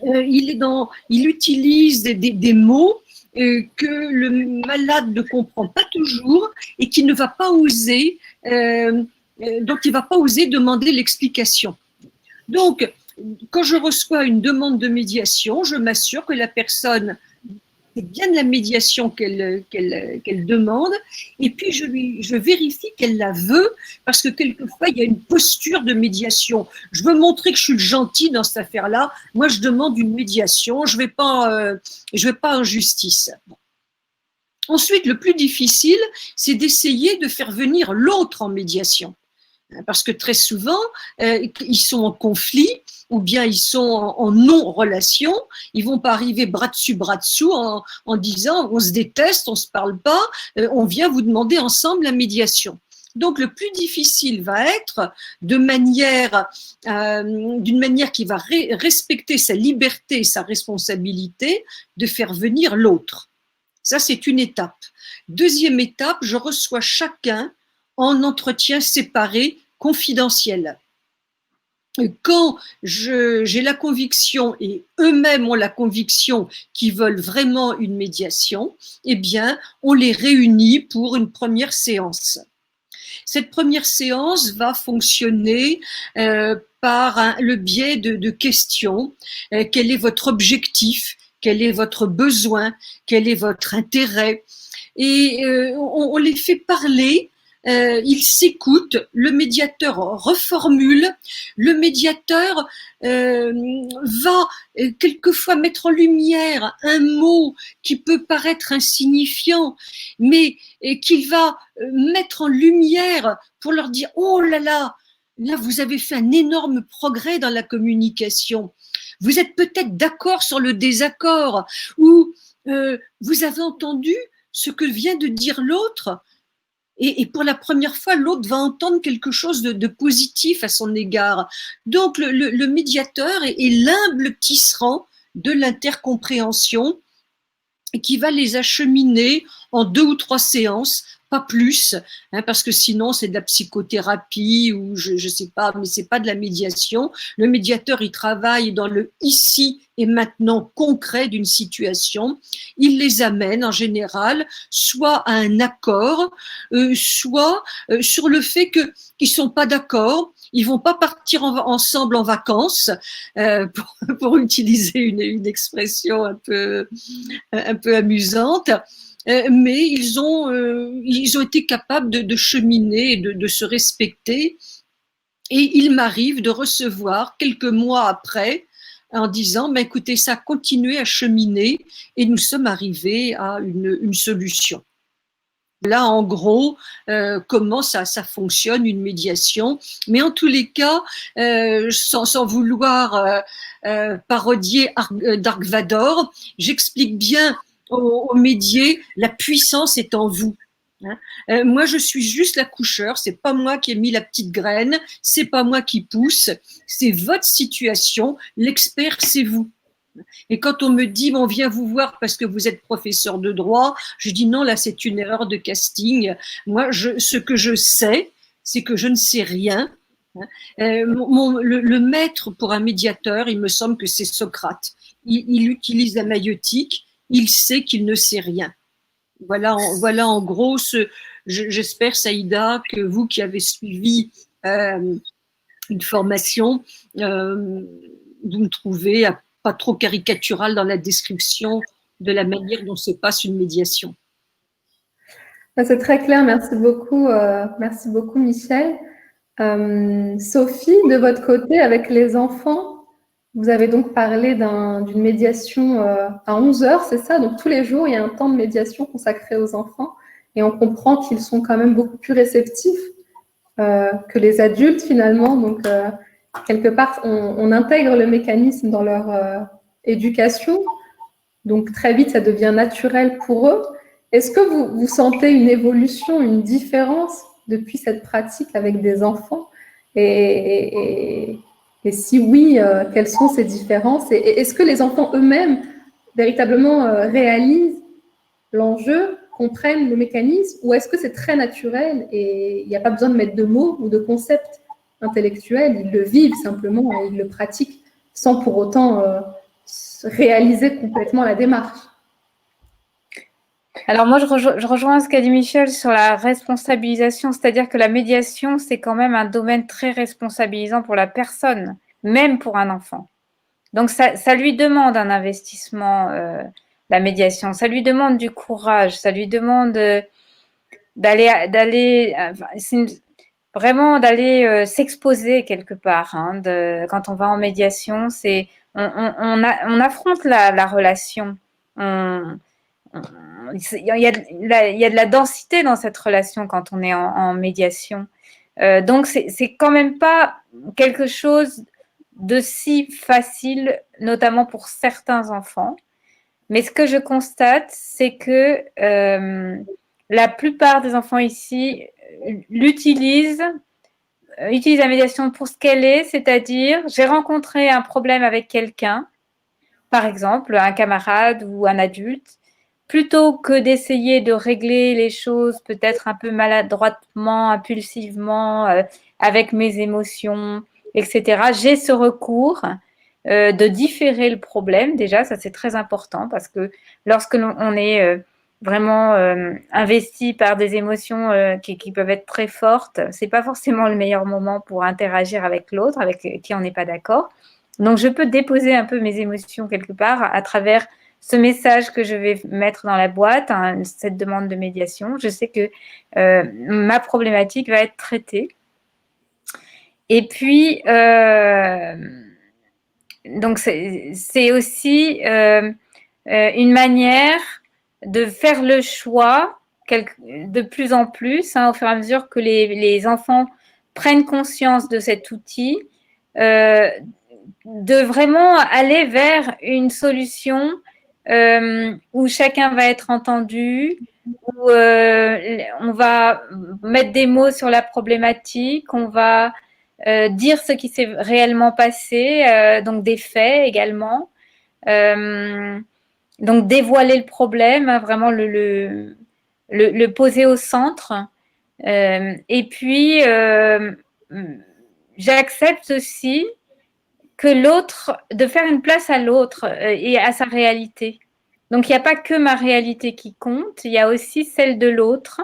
il utilise des mots que le malade ne comprend pas toujours et qui ne va pas oser, donc il ne va pas oser demander l'explication. Donc, quand je reçois une demande de médiation, je m'assure que la personne, c'est bien de la médiation qu'elle demande, et puis je vérifie qu'elle la veut, parce que quelquefois, il y a une posture de médiation. Je veux montrer que je suis le gentil dans cette affaire-là. Moi, je demande une médiation, je vais pas en justice. Ensuite, le plus difficile, c'est d'essayer de faire venir l'autre en médiation. Parce que très souvent, ils sont en conflit, ou bien ils sont en non-relation, ils vont pas arriver bras dessous en disant on se déteste, on se parle pas, on vient vous demander ensemble la médiation. Donc le plus difficile va être d'une manière qui va respecter sa liberté et sa responsabilité de faire venir l'autre. Ça, c'est une étape. Deuxième étape, je reçois chacun en entretien séparé, confidentiel. Quand j'ai la conviction, et eux-mêmes ont la conviction qu'ils veulent vraiment une médiation, eh bien, on les réunit pour une première séance. Cette première séance va fonctionner par le biais de questions. Quel est votre objectif? Quel est votre besoin? Quel est votre intérêt? Et on les fait parler. Ils s'écoutent, le médiateur reformule, le médiateur va quelquefois mettre en lumière un mot qui peut paraître insignifiant, mais qu'il va mettre en lumière pour leur dire « Oh là, vous avez fait un énorme progrès dans la communication. Vous êtes peut-être d'accord sur le désaccord ou vous avez entendu ce que vient de dire l'autre ». Et pour la première fois, l'autre va entendre quelque chose de positif à son égard. Donc, le médiateur est l'humble tisserand de l'intercompréhension qui va les acheminer en 2 ou 3 séances, pas plus, parce que sinon c'est de la psychothérapie ou je sais pas, mais c'est pas de la médiation. Le médiateur, il travaille dans le ici et maintenant concret d'une situation. Il les amène en général soit à un accord, soit sur le fait qu'ils sont pas d'accord. Ils vont pas partir ensemble en vacances, pour utiliser une expression un peu amusante. mais ils ont été capables de cheminer, de se respecter. Et il m'arrive de recevoir quelques mois après en disant, mais écoutez, ça a continué à cheminer et nous sommes arrivés à une solution. Là, en gros, comment ça fonctionne, une médiation. Mais en tous les cas, sans vouloir parodier Dark Vador, j'explique bien aux médiés, la puissance est en vous. Moi, je suis juste l'accoucheur, c'est pas moi qui ai mis la petite graine, c'est pas moi qui pousse, c'est votre situation, l'expert, c'est vous. Et quand on me dit, on vient vous voir parce que vous êtes professeur de droit, je dis non, là, c'est une erreur de casting. Moi, ce que je sais, c'est que je ne sais rien. Le maître pour un médiateur, il me semble que c'est Socrate. Il utilise la maïeutique, il sait qu'il ne sait rien. Voilà en gros, j'espère, Saïda, que vous qui avez suivi une formation, vous me trouvez pas trop caricatural dans la description de la manière dont se passe une médiation. C'est très clair, merci beaucoup Michel. Sophie, de votre côté, avec les enfants, vous avez donc parlé d'une médiation à 11h, c'est ça? Donc tous les jours, il y a un temps de médiation consacré aux enfants et on comprend qu'ils sont quand même beaucoup plus réceptifs que les adultes finalement. Donc quelque part, on intègre le mécanisme dans leur éducation. Donc très vite, ça devient naturel pour eux. Est-ce que vous sentez une évolution, une différence depuis cette pratique avec des enfants et si oui, quelles sont ces différences? Et est-ce que les enfants eux-mêmes véritablement réalisent l'enjeu, comprennent le mécanisme, ou est-ce que c'est très naturel et il n'y a pas besoin de mettre de mots ou de concepts intellectuels, ils le vivent simplement et ils le pratiquent sans pour autant réaliser complètement la démarche? Alors moi, je rejoins ce qu'a dit Michel sur la responsabilisation, c'est-à-dire que la médiation, c'est quand même un domaine très responsabilisant pour la personne, même pour un enfant. Donc ça lui demande un investissement, la médiation, ça lui demande du courage, ça lui demande vraiment d'aller s'exposer quelque part. Hein, quand on va en médiation, on affronte la relation. Il y a de la densité dans cette relation quand on est en médiation. Donc, c'est quand même pas quelque chose de si facile, notamment pour certains enfants. Mais ce que je constate, c'est que la plupart des enfants ici utilisent la médiation pour ce qu'elle est, c'est-à-dire j'ai rencontré un problème avec quelqu'un, par exemple un camarade ou un adulte, plutôt que d'essayer de régler les choses peut-être un peu maladroitement, impulsivement, avec mes émotions, etc., j'ai ce recours de différer le problème. Déjà, ça c'est très important parce que lorsque on est vraiment investi par des émotions qui peuvent être très fortes, c'est pas forcément le meilleur moment pour interagir avec l'autre, avec qui on n'est pas d'accord. Donc, je peux déposer un peu mes émotions quelque part à travers ce message que je vais mettre dans la boîte, hein, cette demande de médiation. Je sais que ma problématique va être traitée. Et puis, donc c'est aussi une manière de faire le choix de plus en plus, hein, au fur et à mesure que les enfants prennent conscience de cet outil, de vraiment aller vers une solution où chacun va être entendu, où on va mettre des mots sur la problématique, on va dire ce qui s'est réellement passé, donc des faits également. Donc dévoiler le problème, hein, vraiment le poser au centre. Et puis, j'accepte aussi que l'autre, de faire une place à l'autre et à sa réalité. Donc, il n'y a pas que ma réalité qui compte, il y a aussi celle de l'autre.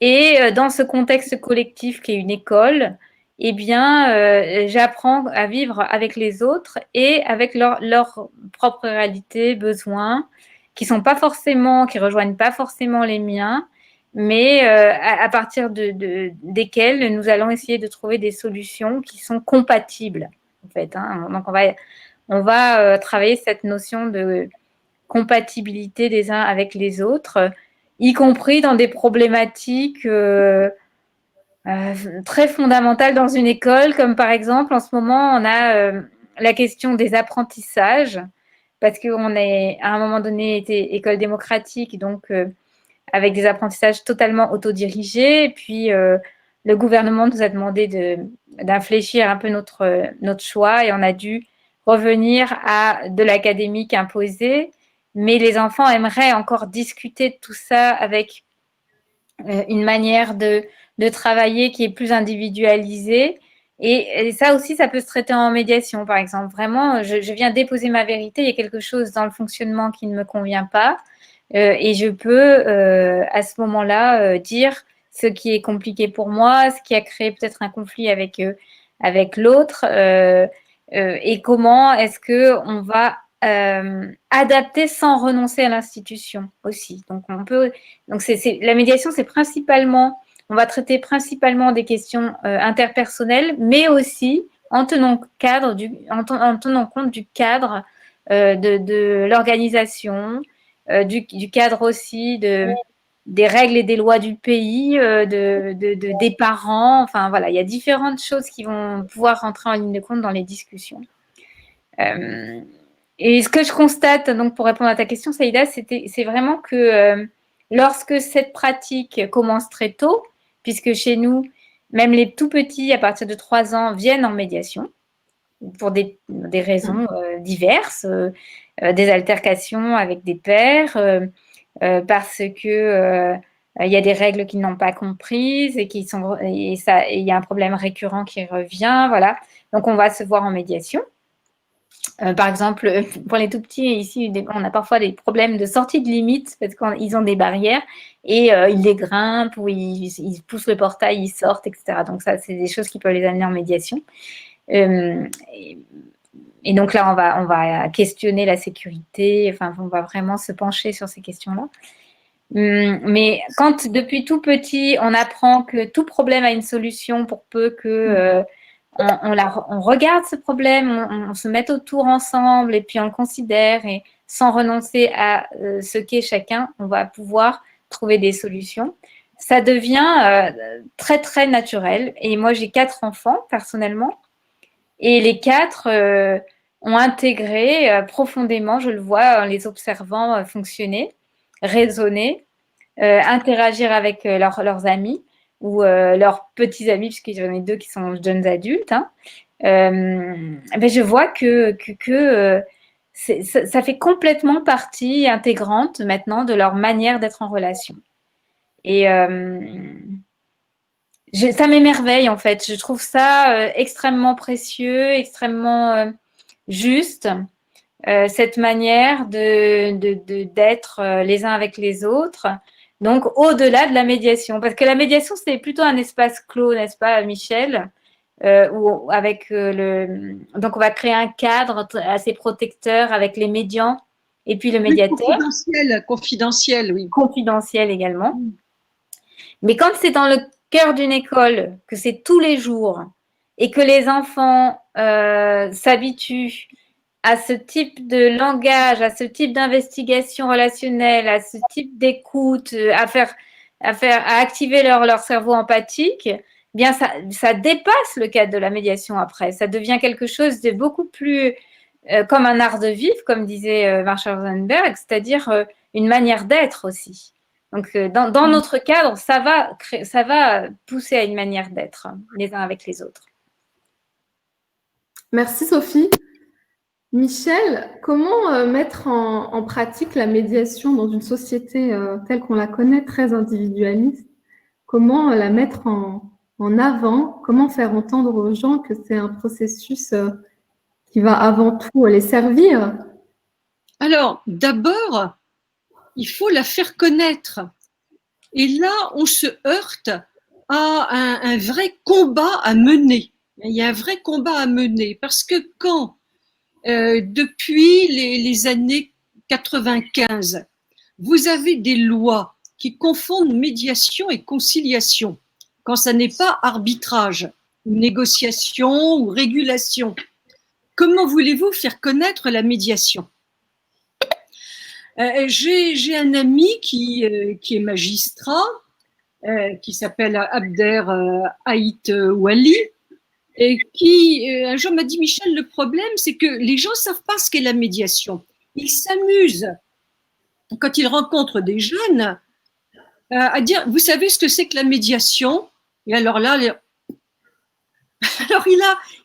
Et dans ce contexte collectif qui est une école, eh bien, j'apprends à vivre avec les autres et avec leur propre réalité, besoins. qui rejoignent pas forcément les miens, mais à partir desquels nous allons essayer de trouver des solutions qui sont compatibles, en fait. Hein. Donc, on va travailler cette notion de compatibilité des uns avec les autres, y compris dans des problématiques très fondamentales dans une école, comme par exemple, en ce moment, on a la question des apprentissages, parce qu'on est, à un moment donné, été école démocratique, donc avec des apprentissages totalement autodirigés. Et puis, le gouvernement nous a demandé d'infléchir un peu notre choix et on a dû revenir à de l'académique imposé. Mais les enfants aimeraient encore discuter de tout ça avec une manière de travailler qui est plus individualisée. Et ça aussi, ça peut se traiter en médiation, par exemple. Vraiment, je viens déposer ma vérité, il y a quelque chose dans le fonctionnement qui ne me convient pas. Et je peux, à ce moment-là, dire ce qui est compliqué pour moi, ce qui a créé peut-être un conflit avec l'autre, et comment est-ce qu'on va adapter sans renoncer à l'institution aussi. Donc, la médiation, c'est principalement, on va traiter principalement des questions interpersonnelles, mais aussi en tenant compte du cadre de l'organisation, du cadre aussi des règles et des lois du pays, des parents. Enfin, voilà, il y a différentes choses qui vont pouvoir rentrer en ligne de compte dans les discussions. Et ce que je constate, donc pour répondre à ta question, Saïda, c'est vraiment que lorsque cette pratique commence très tôt, puisque chez nous, même les tout petits, à partir de 3 ans, viennent en médiation pour des raisons diverses, des altercations avec des pairs, parce que il y a des règles qu'ils n'ont pas comprises et il y a un problème récurrent qui revient, voilà. Donc on va se voir en médiation. Par exemple, pour les tout petits, ici, on a parfois des problèmes de sortie de limite parce qu'ils ont des barrières et ils les grimpent ou ils poussent le portail, ils sortent, etc. Donc ça, c'est des choses qui peuvent les amener en médiation. Et donc là, on va questionner la sécurité, enfin, on va vraiment se pencher sur ces questions-là. Mais quand, depuis tout petit, on apprend que tout problème a une solution pour peu que on regarde ce problème, on se mette autour ensemble et puis on le considère et sans renoncer à ce qu'est chacun, on va pouvoir trouver des solutions. Ça devient très, très naturel. Et moi, j'ai 4 enfants, personnellement. Et les 4 ont intégré profondément, je le vois en les observant fonctionner, raisonner, interagir avec leurs amis ou leurs petits amis, puisque j'en ai 2 qui sont jeunes adultes. Hein. Je vois que ça fait complètement partie intégrante maintenant de leur manière d'être en relation. Et ça m'émerveille en fait. Je trouve ça extrêmement précieux, extrêmement juste, cette manière d'être les uns avec les autres. Donc, au-delà de la médiation. Parce que la médiation, c'est plutôt un espace clos, n'est-ce pas, Michel donc, on va créer un cadre assez protecteur avec les médians et puis le médiateur. Confidentiel, oui. Confidentiel également. Mais quand c'est dans le cœur d'une école, que c'est tous les jours et que les enfants s'habituent à ce type de langage, à ce type d'investigation relationnelle, à ce type d'écoute, à activer leur cerveau empathique, bien ça dépasse le cadre de la médiation après. Ça devient quelque chose de beaucoup plus comme un art de vivre, comme disait Marshall Rosenberg, c'est-à-dire une manière d'être aussi. Donc, dans notre cadre, ça va pousser à une manière d'être les uns avec les autres. Merci Sophie. Michel, comment mettre en pratique la médiation dans une société telle qu'on la connaît, très individualiste? Comment la mettre en avant? Comment faire entendre aux gens que c'est un processus qui va avant tout les servir? Alors, d'abord, il faut la faire connaître. Et là, on se heurte à un vrai combat à mener. Il y a un vrai combat à mener parce que quand, depuis les années 95, vous avez des lois qui confondent médiation et conciliation, quand ça n'est pas arbitrage, ou négociation ou régulation. Comment voulez-vous faire connaître la médiation? J'ai un ami qui est magistrat, qui s'appelle Abder Haït Wali, et qui un jour m'a dit, Michel, le problème, c'est que les gens ne savent pas ce qu'est la médiation. Ils s'amusent, quand ils rencontrent des jeunes, à dire, vous savez ce que c'est que la médiation? Et alors là, alors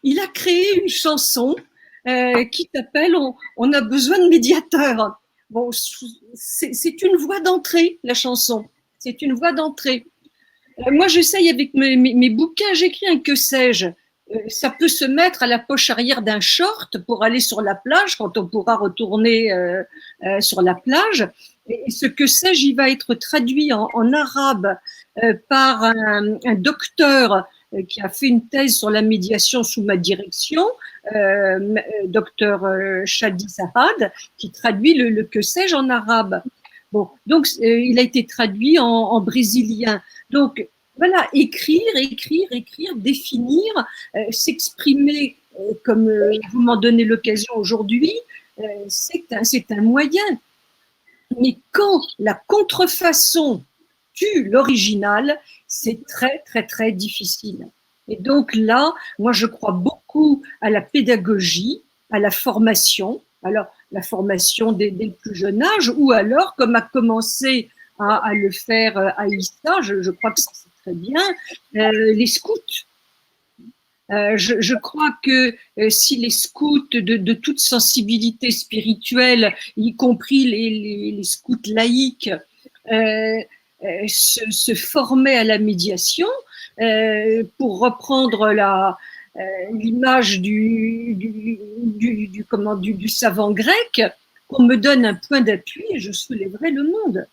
il a créé une chanson qui s'appelle on a besoin de médiateurs. Bon, c'est une voie d'entrée, la chanson. C'est une voie d'entrée. Moi, j'essaye avec mes bouquins, j'écris un que sais-je. Ça peut se mettre à la poche arrière d'un short pour aller sur la plage quand on pourra retourner sur la plage. Et ce que sais-je, il va être traduit en arabe par un docteur qui a fait une thèse sur la médiation sous ma direction, docteur Shadi Sahad, qui traduit le que sais-je en arabe. Bon, donc il a été traduit en brésilien. Donc voilà, écrire, définir, s'exprimer comme vous m'en donnez l'occasion aujourd'hui, c'est un moyen. Mais quand la contrefaçon tue l'original, c'est très, très, très difficile. Et donc là, moi, je crois beaucoup à la pédagogie, à la formation. Alors, la formation dès le plus jeune âge, ou alors, comme a commencé à le faire Aïssa, je crois que c'est très bien, les scouts. Je crois que si les scouts de toute sensibilité spirituelle, y compris les scouts laïques, se formaient à la médiation, pour reprendre l'image du savant grec, qu'on me donne un point d'appui et je soulèverai le monde.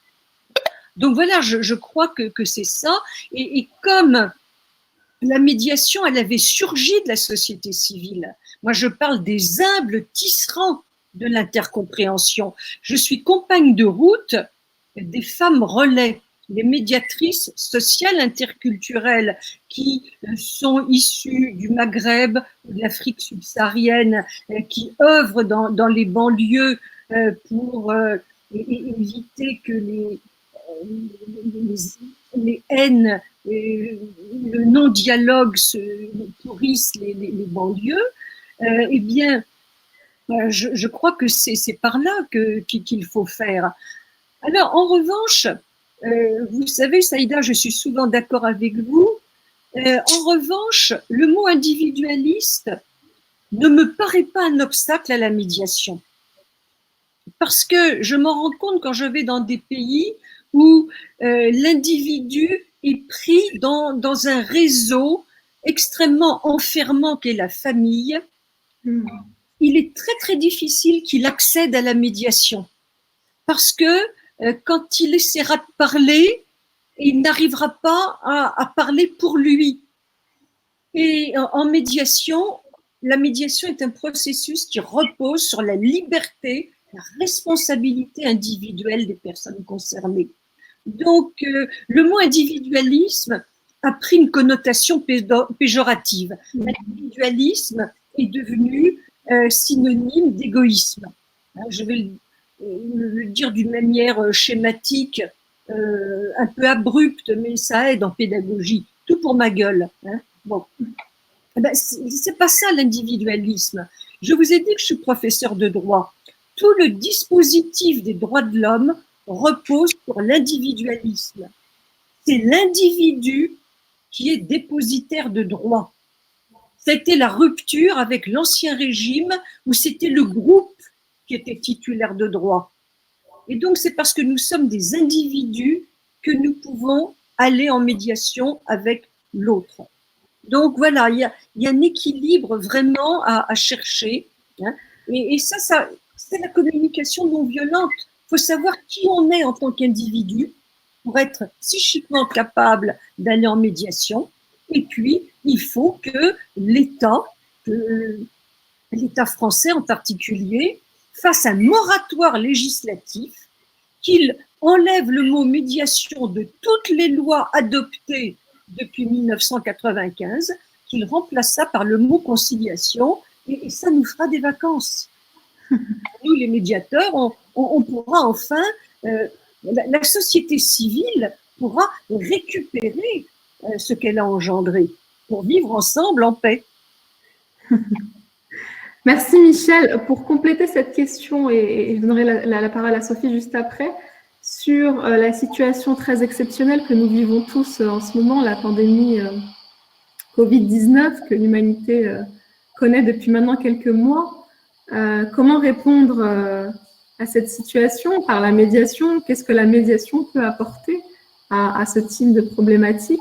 Donc voilà, je crois que c'est ça. Et comme la médiation, elle avait surgi de la société civile. Moi, je parle des humbles tisserands de l'intercompréhension. Je suis compagne de route des femmes relais, les médiatrices sociales interculturelles qui sont issues du Maghreb ou de l'Afrique subsaharienne, qui œuvrent dans les banlieues pour éviter que les haines, le non-dialogue pourrissent les banlieues, eh bien, je crois que c'est par là qu'il faut faire. Alors, en revanche, vous savez, Saïda, je suis souvent d'accord avec vous. En revanche, le mot individualiste ne me paraît pas un obstacle à la médiation. Parce que je m'en rends compte quand je vais dans des pays où l'individu est pris dans un réseau extrêmement enfermant qu'est la famille. Il est très, très difficile qu'il accède à la médiation. Parce que quand il essaiera de parler, il n'arrivera pas à parler pour lui. Et en médiation, la médiation est un processus qui repose sur la liberté, la responsabilité individuelle des personnes concernées. Donc, le mot individualisme a pris une connotation péjorative. L'individualisme est devenu synonyme d'égoïsme. Je vais le dire d'une manière schématique, un peu abrupte, mais ça aide en pédagogie. Tout pour ma gueule. Hein. Bon. Ben, c'est pas ça l'individualisme. Je vous ai dit que je suis professeur de droit. Tout le dispositif des droits de l'homme repose sur l'individualisme. C'est l'individu qui est dépositaire de droits. C'était la rupture avec l'ancien régime où c'était le groupe qui était titulaire de droits. Et donc, c'est parce que nous sommes des individus que nous pouvons aller en médiation avec l'autre. Donc, voilà, il y a un équilibre vraiment à chercher. Hein. Et ça, c'est la communication non violente. Il faut savoir qui on est en tant qu'individu pour être psychiquement capable d'aller en médiation. Et puis, il faut que l'État français en particulier, fasse un moratoire législatif, qu'il enlève le mot médiation de toutes les lois adoptées depuis 1995, qu'il remplace ça par le mot conciliation, et ça nous fera des vacances. Nous, les médiateurs, on pourra enfin, la société civile pourra récupérer ce qu'elle a engendré pour vivre ensemble en paix. Merci Michel. Pour compléter cette question, et je donnerai la parole à Sophie juste après, sur la situation très exceptionnelle que nous vivons tous en ce moment, la pandémie Covid-19 que l'humanité connaît depuis maintenant quelques mois. Comment répondre à cette situation par la médiation? Qu'est-ce que la médiation peut apporter à ce type de problématique?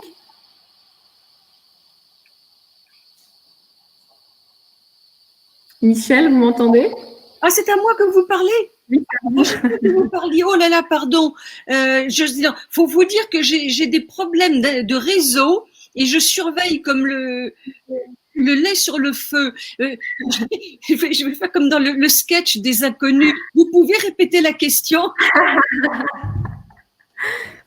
Michel, vous m'entendez? Ah, c'est à moi que vous parlez? Oui, vous parliez. Oh là là, pardon. Faut vous dire que j'ai des problèmes de réseau et je surveille comme le lait sur le feu. Je vais faire comme dans le sketch des inconnus. Vous pouvez répéter la question?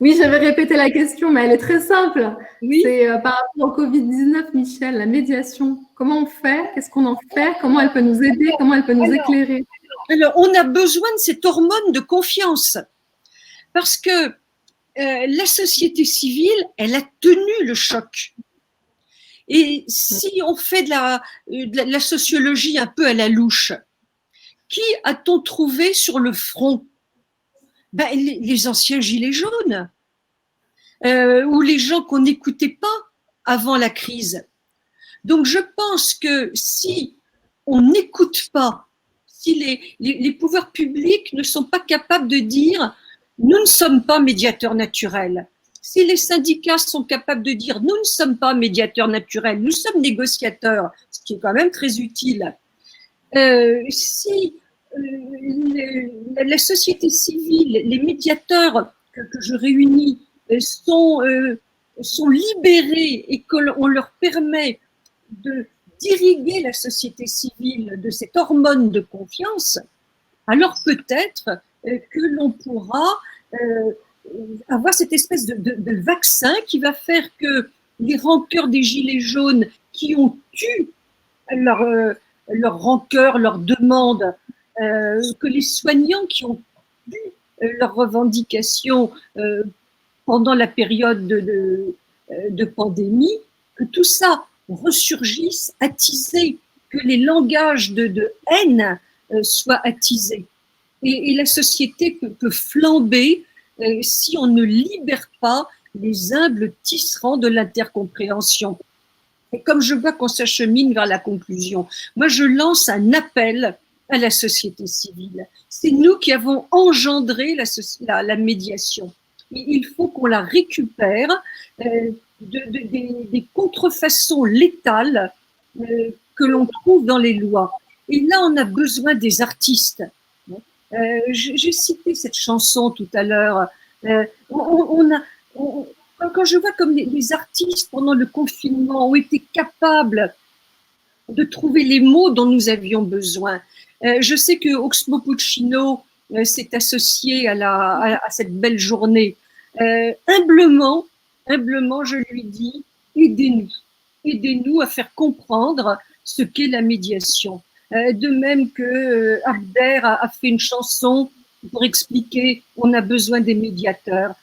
Oui, je vais répéter la question, mais elle est très simple. Oui. C'est par rapport au Covid-19, Michel, la médiation. Comment on fait? Qu'est-ce qu'on en fait? Comment elle peut nous aider? Comment elle peut nous éclairer? Alors, on a besoin de cette hormone de confiance parce que la société civile, elle a tenu le choc. Et si on fait de la sociologie un peu à la louche, qui a-t-on trouvé sur le front? Ben, les anciens gilets jaunes, ou les gens qu'on n'écoutait pas avant la crise. Donc, je pense que si on n'écoute pas, si les pouvoirs publics ne sont pas capables de dire « nous ne sommes pas médiateurs naturels », si les syndicats sont capables de dire « nous ne sommes pas médiateurs naturels, nous sommes négociateurs », ce qui est quand même très utile, si la société civile, les médiateurs que je réunis sont libérés et qu'on leur permet d'irriguer la société civile de cette hormone de confiance, alors peut-être que l'on pourra avoir cette espèce de vaccin qui va faire que les rancœurs des gilets jaunes qui ont eu leur rancœur, leur demande, que les soignants qui ont eu leurs revendications pendant la période de pandémie, que tout ça ressurgisse, attisé, que les langages de haine soient attisés. Et la société peut flamber si on ne libère pas les humbles tisserands de l'intercompréhension. Et comme je vois qu'on s'achemine vers la conclusion, moi je lance un appel à la société civile. C'est nous qui avons engendré la médiation. Et il faut qu'on la récupère des contrefaçons létales que l'on trouve dans les lois. Et là, on a besoin des artistes. J'ai cité cette chanson tout à l'heure. Quand je vois comme les artistes pendant le confinement ont été capables de trouver les mots dont nous avions besoin. Je sais que Oxmo Puccino s'est associé à cette belle journée. Humblement, je lui dis, aidez-nous à faire comprendre ce qu'est la médiation. De même que Abder a fait une chanson pour expliquer on a besoin des médiateurs,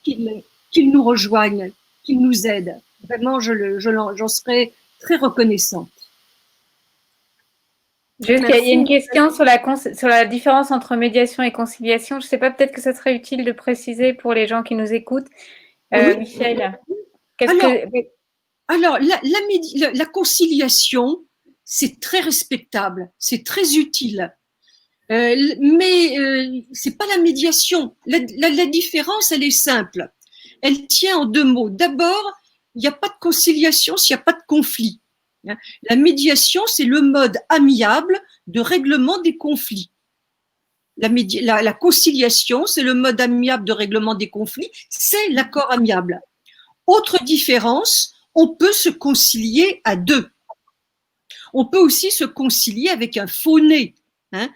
qu'ils nous rejoignent, qu'ils nous aident. Vraiment, j'en serais très reconnaissante. Il y a une question sur la différence entre médiation et conciliation. Je ne sais pas, peut-être que ça serait utile de préciser pour les gens qui nous écoutent. Oui. Michel, alors la conciliation, c'est très respectable, c'est très utile. Mais c'est pas la médiation. La différence, elle est simple. Elle tient en deux mots. D'abord, il n'y a pas de conciliation s'il n'y a pas de conflit. La médiation, c'est le mode amiable de règlement des conflits. La conciliation, c'est le mode amiable de règlement des conflits, c'est l'accord amiable. Autre différence, on peut se concilier à deux. On peut aussi se concilier avec un faux-né. Hein.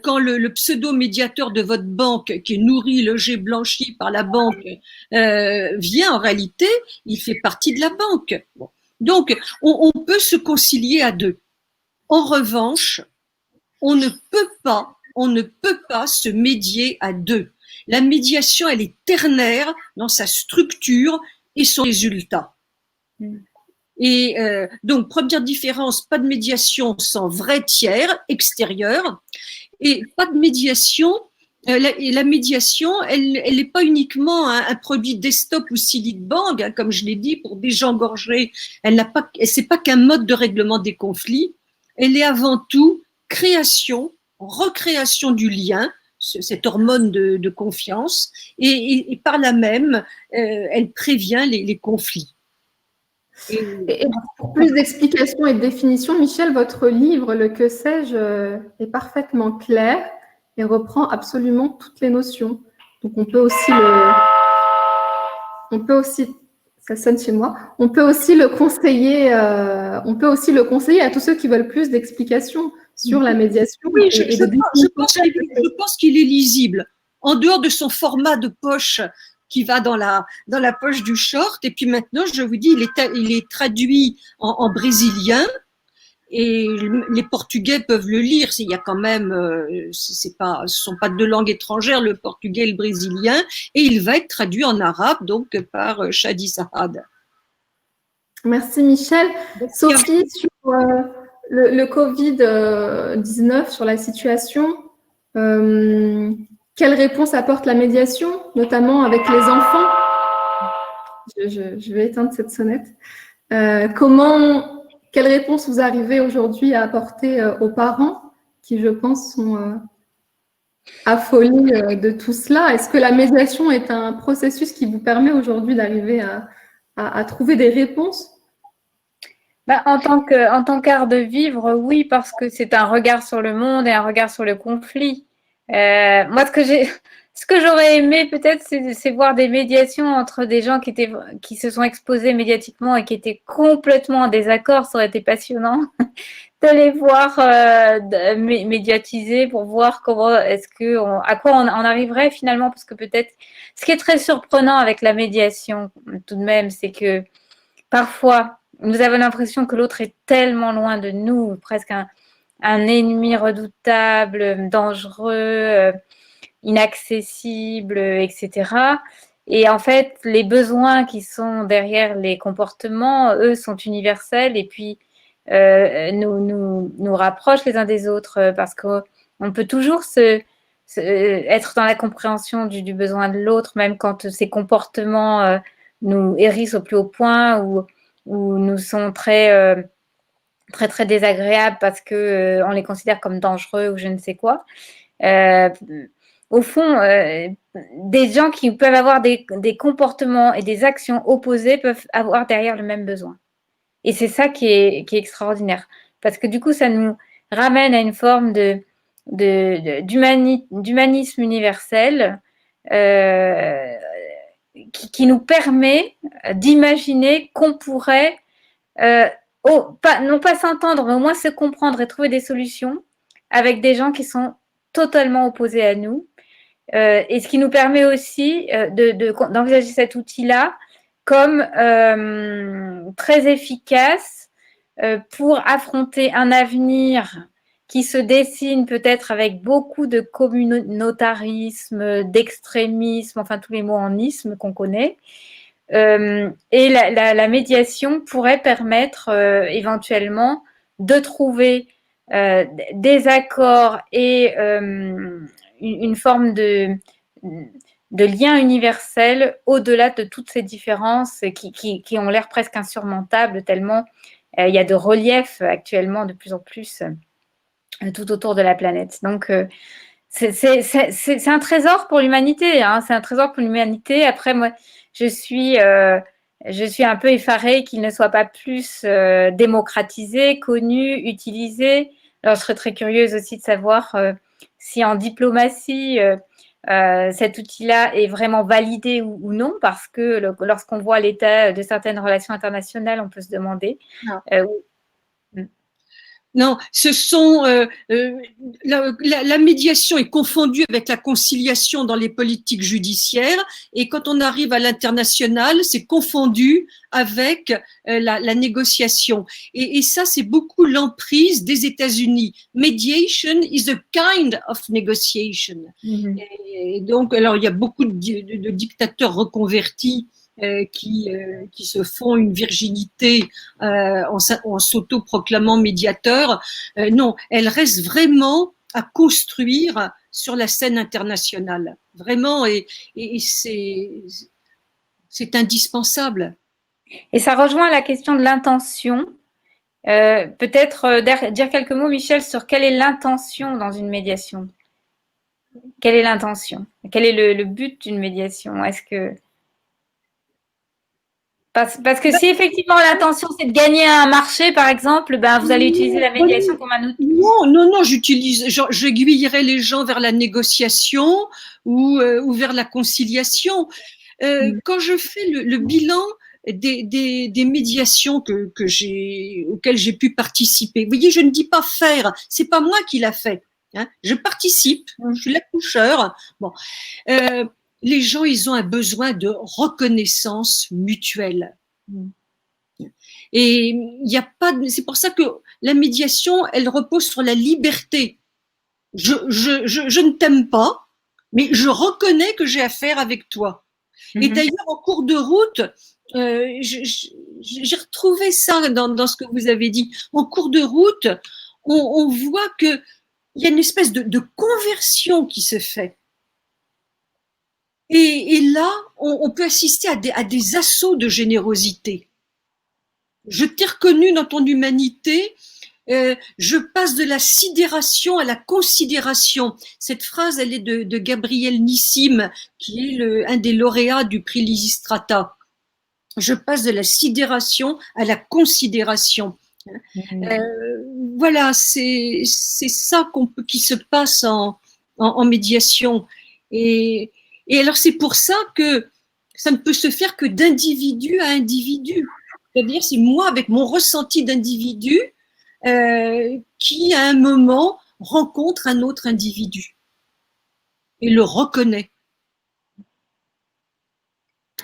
Quand le pseudo-médiateur de votre banque, qui est nourri, logé, blanchi par la banque, vient, en réalité, il fait partie de la banque. Bon. Donc, on peut se concilier à deux. En revanche, on ne peut pas se médier à deux. La médiation, elle est ternaire dans sa structure et son résultat. Et donc, première différence, pas de médiation sans vrai tiers extérieur et pas de médiation. La médiation, elle n'est pas uniquement un produit desktop ou Silitbang, hein, comme je l'ai dit, pour désengorger. C'est pas qu'un mode de règlement des conflits. Elle est avant tout création, recréation du lien, cette hormone de confiance, et par là même, elle prévient les conflits. Et pour plus d'explications et de définitions, Michel, votre livre, Le que sais-je, est parfaitement clair et reprend absolument toutes les notions. Donc on peut aussi ça sonne chez moi, on peut aussi le conseiller à tous ceux qui veulent plus d'explications sur la médiation. Oui, je pense qu'il est lisible. En dehors de son format de poche qui va dans la poche du short. Et puis maintenant, je vous dis, il est traduit en brésilien et les Portugais peuvent le lire. Il y a quand même, ce sont pas deux langues étrangères, le portugais et le brésilien. Et il va être traduit en arabe, donc par Shadi Saad. Merci Michel. Sophie, sur le Covid-19, sur la situation, quelle réponse apporte la médiation, notamment avec les enfants? Je vais éteindre cette sonnette. Quelle réponse vous arrivez aujourd'hui à apporter aux parents qui, je pense, sont affolés de tout cela? Est-ce que la médiation est un processus qui vous permet aujourd'hui d'arriver à trouver des réponses? En tant qu'art de vivre, oui, parce que c'est un regard sur le monde et un regard sur le conflit. Moi, ce que j'aurais aimé peut-être, c'est voir des médiations entre des gens qui se sont exposés médiatiquement et qui étaient complètement en désaccord. Ça aurait été passionnant de les voir médiatiser pour voir à quoi on arriverait finalement. Parce que peut-être, ce qui est très surprenant avec la médiation, tout de même, c'est que parfois, nous avons l'impression que l'autre est tellement loin de nous, presque un ennemi redoutable, dangereux, inaccessible, etc. Et en fait, les besoins qui sont derrière les comportements, eux, sont universels et puis nous rapprochent les uns des autres parce qu'on peut toujours être dans la compréhension du besoin de l'autre, même quand ces comportements nous hérissent au plus haut point ou nous sont très désagréables parce que on les considère comme dangereux ou je ne sais quoi. Au fond, des gens qui peuvent avoir des comportements et des actions opposées peuvent avoir derrière le même besoin. Et c'est ça qui est extraordinaire. Parce que du coup, ça nous ramène à une forme d'humanisme universel qui nous permet d'imaginer qu'on pourrait, non pas s'entendre, mais au moins se comprendre et trouver des solutions avec des gens qui sont totalement opposés à nous. Et ce qui nous permet aussi d'envisager cet outil-là comme très efficace pour affronter un avenir qui se dessine peut-être avec beaucoup de communautarisme, d'extrémisme, enfin tous les mots en isme qu'on connaît. Et la médiation pourrait permettre éventuellement de trouver des accords et une forme de lien universel au-delà de toutes ces différences qui ont l'air presque insurmontables tellement il y a de relief actuellement de plus en plus tout autour de la planète. Donc, c'est un trésor pour l'humanité. Hein, c'est un trésor pour l'humanité. Après, moi, je suis un peu effarée qu'il ne soit pas plus démocratisé, connu, utilisé. Alors, je serais très curieuse aussi de savoir si en diplomatie, cet outil-là est vraiment validé ou non, parce que lorsqu'on voit l'état de certaines relations internationales, on peut se demander. Non, ce sont la médiation est confondue avec la conciliation dans les politiques judiciaires, et quand on arrive à l'international, c'est confondu avec la négociation. Et ça, c'est beaucoup l'emprise des États-Unis. Mediation is a kind of negotiation. Et donc, alors il y a beaucoup de dictateurs reconvertis qui se font une virginité en s'auto-proclamant médiateur. Non, elle reste vraiment à construire sur la scène internationale. Vraiment, et c'est indispensable. Et ça rejoint la question de l'intention. Peut-être dire quelques mots, Michel, sur quelle est l'intention dans une médiation. Quelle est l'intention? Quel est le but d'une médiation? Est-ce que parce que si effectivement l'intention c'est de gagner un marché, par exemple, ben vous allez utiliser la médiation comme un outil. Non, j'aiguillerai les gens vers la négociation ou vers la conciliation. Quand je fais le bilan des médiations auxquelles j'ai pu participer, vous voyez, je ne dis pas faire, c'est pas moi qui l'a fait. Hein, je participe, je suis l'accoucheur. Bon, les gens, ils ont un besoin de reconnaissance mutuelle. Et il n'y a pas, c'est pour ça que la médiation, elle repose sur la liberté. Je ne t'aime pas, mais je reconnais que j'ai affaire avec toi. Et d'ailleurs, en cours de route, j'ai retrouvé ça dans ce que vous avez dit. En cours de route, on voit que il y a une espèce de conversion qui se fait. Et là, on peut assister à des assauts de générosité. Je t'ai reconnu dans ton humanité, je passe de la sidération à la considération. Cette phrase, elle est de Gabriel Nissim, qui est un des lauréats du prix Lysistrata. Je passe de la sidération à la considération. Voilà, c'est ça qui se passe en médiation. Et alors, c'est pour ça que ça ne peut se faire que d'individu à individu. C'est-à-dire, c'est moi, avec mon ressenti d'individu, qui, à un moment, rencontre un autre individu et le reconnaît.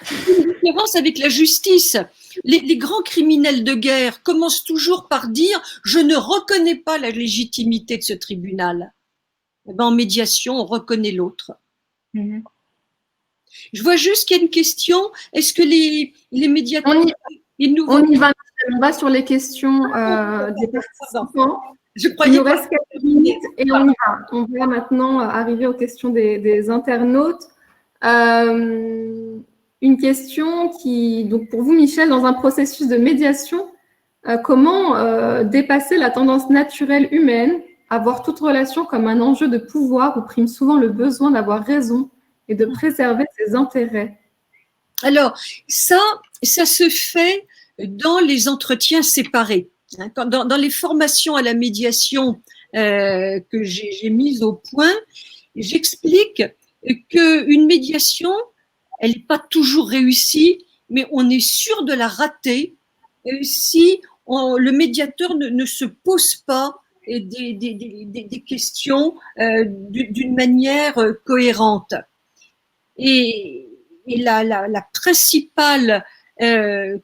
C'est une différence avec la justice. Les grands criminels de guerre commencent toujours par dire « je ne reconnais pas la légitimité de ce tribunal ». En médiation, on reconnaît l'autre. Je vois juste qu'il y a une question. Est-ce que les médiateurs… On y va sur les questions des participants. Il nous reste quelques minutes et on y va. On va maintenant arriver aux questions des internautes. Une question donc pour vous, Michel, dans un processus de médiation, comment dépasser la tendance naturelle humaine à voir toute relation comme un enjeu de pouvoir où prime souvent le besoin d'avoir raison et de préserver ses intérêts? Alors, ça se fait dans les entretiens séparés. Dans les formations à la médiation que j'ai mises au point, j'explique qu'une médiation, elle n'est pas toujours réussie, mais on est sûr de la rater si le médiateur ne se pose pas des questions d'une manière cohérente. Et la principale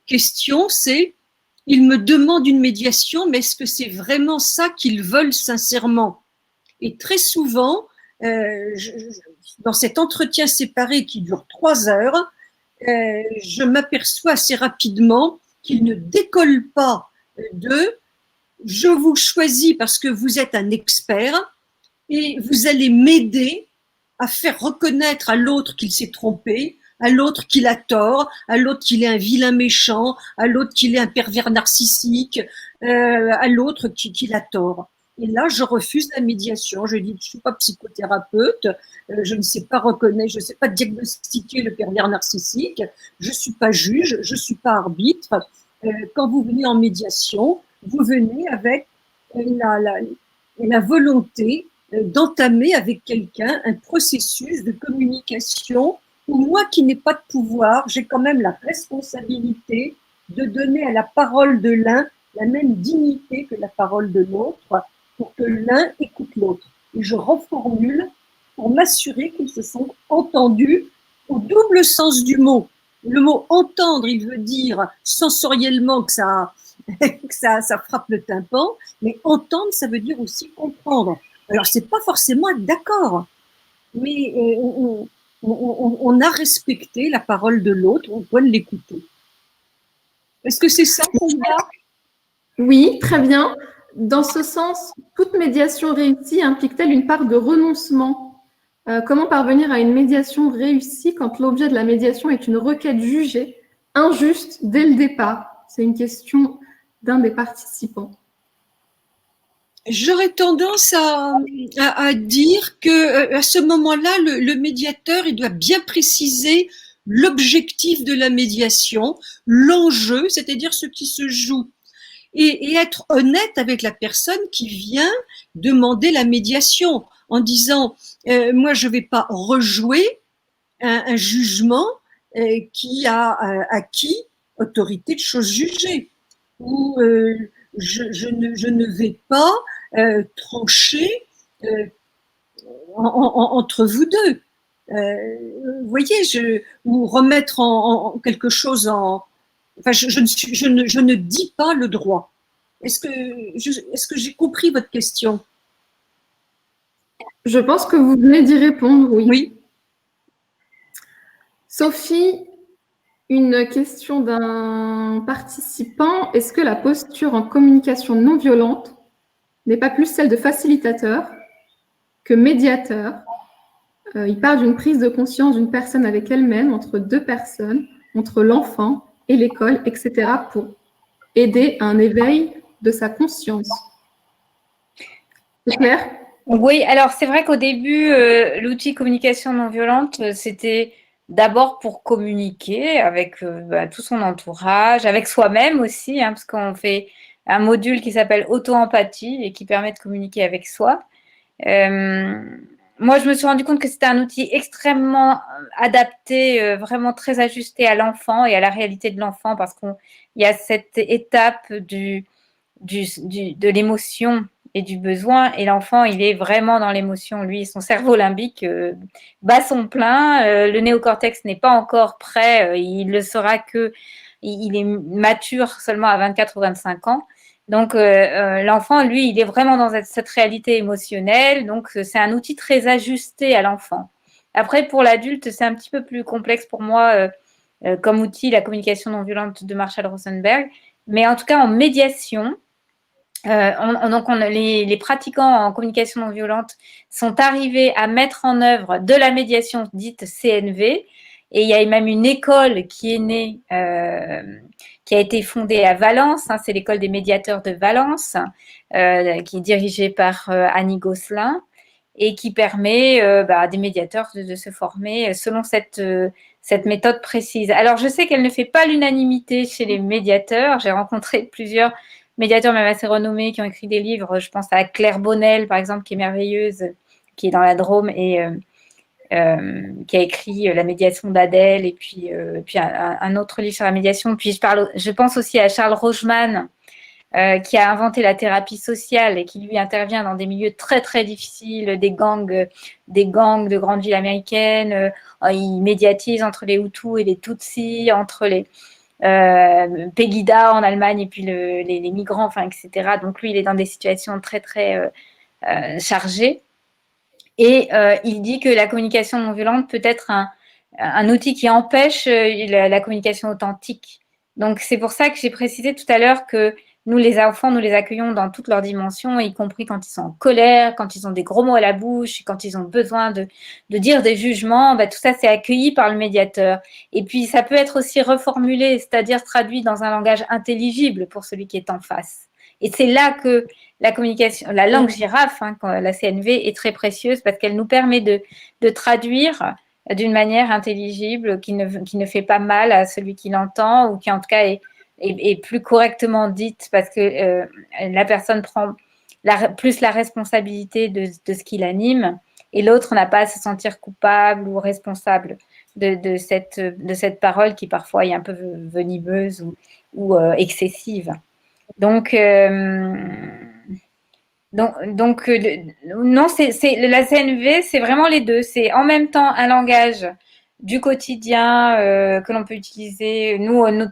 question, c'est ils me demandent une médiation, mais est-ce que c'est vraiment ça qu'ils veulent sincèrement? Et très souvent, dans cet entretien séparé qui dure 3 heures, je m'aperçois assez rapidement qu'ils ne décollent pas de « je vous choisis parce que vous êtes un expert et vous allez m'aider à faire reconnaître à l'autre qu'il s'est trompé, à l'autre qu'il a tort, à l'autre qu'il est un vilain méchant, à l'autre qu'il est un pervers narcissique, à l'autre qu'il a tort. » Et là, je refuse la médiation. Je dis, je ne suis pas psychothérapeute, je ne sais pas reconnaître, je ne sais pas diagnostiquer le pervers narcissique, je ne suis pas juge, je ne suis pas arbitre. Quand vous venez en médiation, vous venez avec la volonté d'entamer avec quelqu'un un processus de communication où moi qui n'ai pas de pouvoir, j'ai quand même la responsabilité de donner à la parole de l'un la même dignité que la parole de l'autre pour que l'un écoute l'autre. Et je reformule pour m'assurer qu'ils se sont entendus au double sens du mot. Le mot entendre, il veut dire sensoriellement que ça frappe le tympan, mais entendre, ça veut dire aussi comprendre. Alors, c'est pas forcément être d'accord, mais on a respecté la parole de l'autre, on doit l'écouter. Est-ce que c'est ça qu'on va? Oui, très bien. Dans ce sens, toute médiation réussie implique-t-elle une part de renoncement? Comment parvenir à une médiation réussie quand l'objet de la médiation est une requête jugée injuste dès le départ? C'est une question d'un des participants. J'aurais tendance à dire que à ce moment-là, le médiateur, il doit bien préciser l'objectif de la médiation, l'enjeu, c'est-à-dire ce qui se joue, et être honnête avec la personne qui vient demander la médiation, en disant moi je vais pas rejouer un jugement qui a acquis autorité de chose jugée, ou je ne vais pas trancher entre vous deux. Vous voyez, ou remettre en quelque chose en. Enfin, je ne dis pas le droit. Est-ce que j'ai compris votre question? Je pense que vous venez d'y répondre, oui. Oui. Sophie, une question d'un participant. Est-ce que la posture en communication non violente n'est pas plus celle de facilitateur que médiateur? Il part d'une prise de conscience d'une personne avec elle-même, entre deux personnes, entre l'enfant et l'école, etc., pour aider à un éveil de sa conscience. C'est clair? Oui, alors c'est vrai qu'au début, l'outil communication non violente, c'était d'abord pour communiquer avec tout son entourage, avec soi-même aussi, hein, parce qu'on fait un module qui s'appelle auto-empathie et qui permet de communiquer avec soi. Moi, je me suis rendu compte que c'était un outil extrêmement adapté, vraiment très ajusté à l'enfant et à la réalité de l'enfant, parce qu'il y a cette étape de l'émotion et du besoin, et l'enfant, il est vraiment dans l'émotion. Lui, son cerveau limbique bat son plein, le néocortex n'est pas encore prêt, il le sera il est mature seulement à 24 ou 25 ans. Donc, l'enfant, lui, il est vraiment dans cette réalité émotionnelle. Donc, c'est un outil très ajusté à l'enfant. Après, pour l'adulte, c'est un petit peu plus complexe pour moi comme outil, la communication non violente de Marshall Rosenberg. Mais en tout cas, en médiation, les pratiquants en communication non violente sont arrivés à mettre en œuvre de la médiation dite CNV. Et il y a même une école qui est née, qui a été fondée à Valence, hein, c'est l'école des médiateurs de Valence, qui est dirigée par Annie Gosselin et qui permet à des médiateurs de se former selon cette méthode précise. Alors, je sais qu'elle ne fait pas l'unanimité chez les médiateurs. J'ai rencontré plusieurs médiateurs même assez renommés qui ont écrit des livres. Je pense à Claire Bonnel, par exemple, qui est merveilleuse, qui est dans la Drôme et qui a écrit La médiation d'Adèle et puis un autre livre sur la médiation. Puis je pense aussi à Charles Rogeman, qui a inventé la thérapie sociale et qui lui intervient dans des milieux très très difficiles, des gangs de grandes villes américaines. Il médiatise entre les Hutus et les Tutsis, entre les Pegida en Allemagne et puis les migrants, enfin, etc. Donc lui, il est dans des situations très très chargées. Et il dit que la communication non violente peut être un outil qui empêche la communication authentique. Donc, c'est pour ça que j'ai précisé tout à l'heure que nous, les enfants, nous les accueillons dans toutes leurs dimensions, y compris quand ils sont en colère, quand ils ont des gros mots à la bouche, quand ils ont besoin de dire des jugements. Tout ça, c'est accueilli par le médiateur. Et puis, ça peut être aussi reformulé, c'est-à-dire traduit dans un langage intelligible pour celui qui est en face. Et c'est là que la communication, la langue girafe, hein, la CNV, est très précieuse parce qu'elle nous permet de traduire d'une manière intelligible qui ne fait pas mal à celui qui l'entend ou qui en tout cas est plus correctement dite parce que la personne prend plus la responsabilité de ce qui l'anime et l'autre n'a pas à se sentir coupable ou responsable de cette parole qui parfois est un peu venimeuse ou excessive. Donc, non, la CNV, c'est vraiment les deux. C'est en même temps un langage du quotidien que l'on peut utiliser.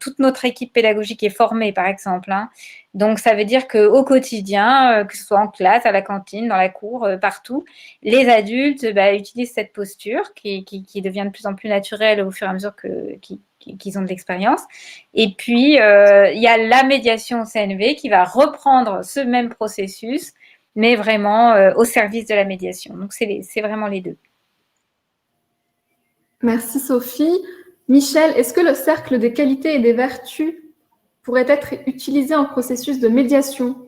Toute notre équipe pédagogique est formée, par exemple. Hein. Donc, ça veut dire qu'au quotidien, que ce soit en classe, à la cantine, dans la cour, partout, les adultes utilisent cette posture qui devient de plus en plus naturelle au fur et à mesure qu'ils ont de l'expérience. Et puis, il y a la médiation au CNV qui va reprendre ce même processus mais vraiment au service de la médiation. Donc, c'est vraiment les deux. Merci Sophie. Michel, est-ce que le cercle des qualités et des vertus pourrait être utilisé en processus de médiation?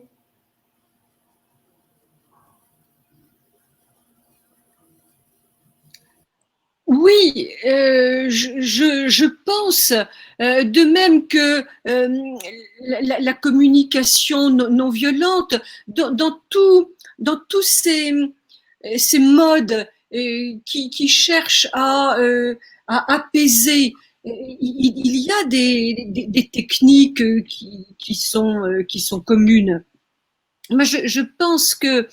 Oui, je pense, de même que la communication non violente, dans tous ces modes qui cherchent à apaiser, il y a des techniques qui sont communes. Moi, je pense que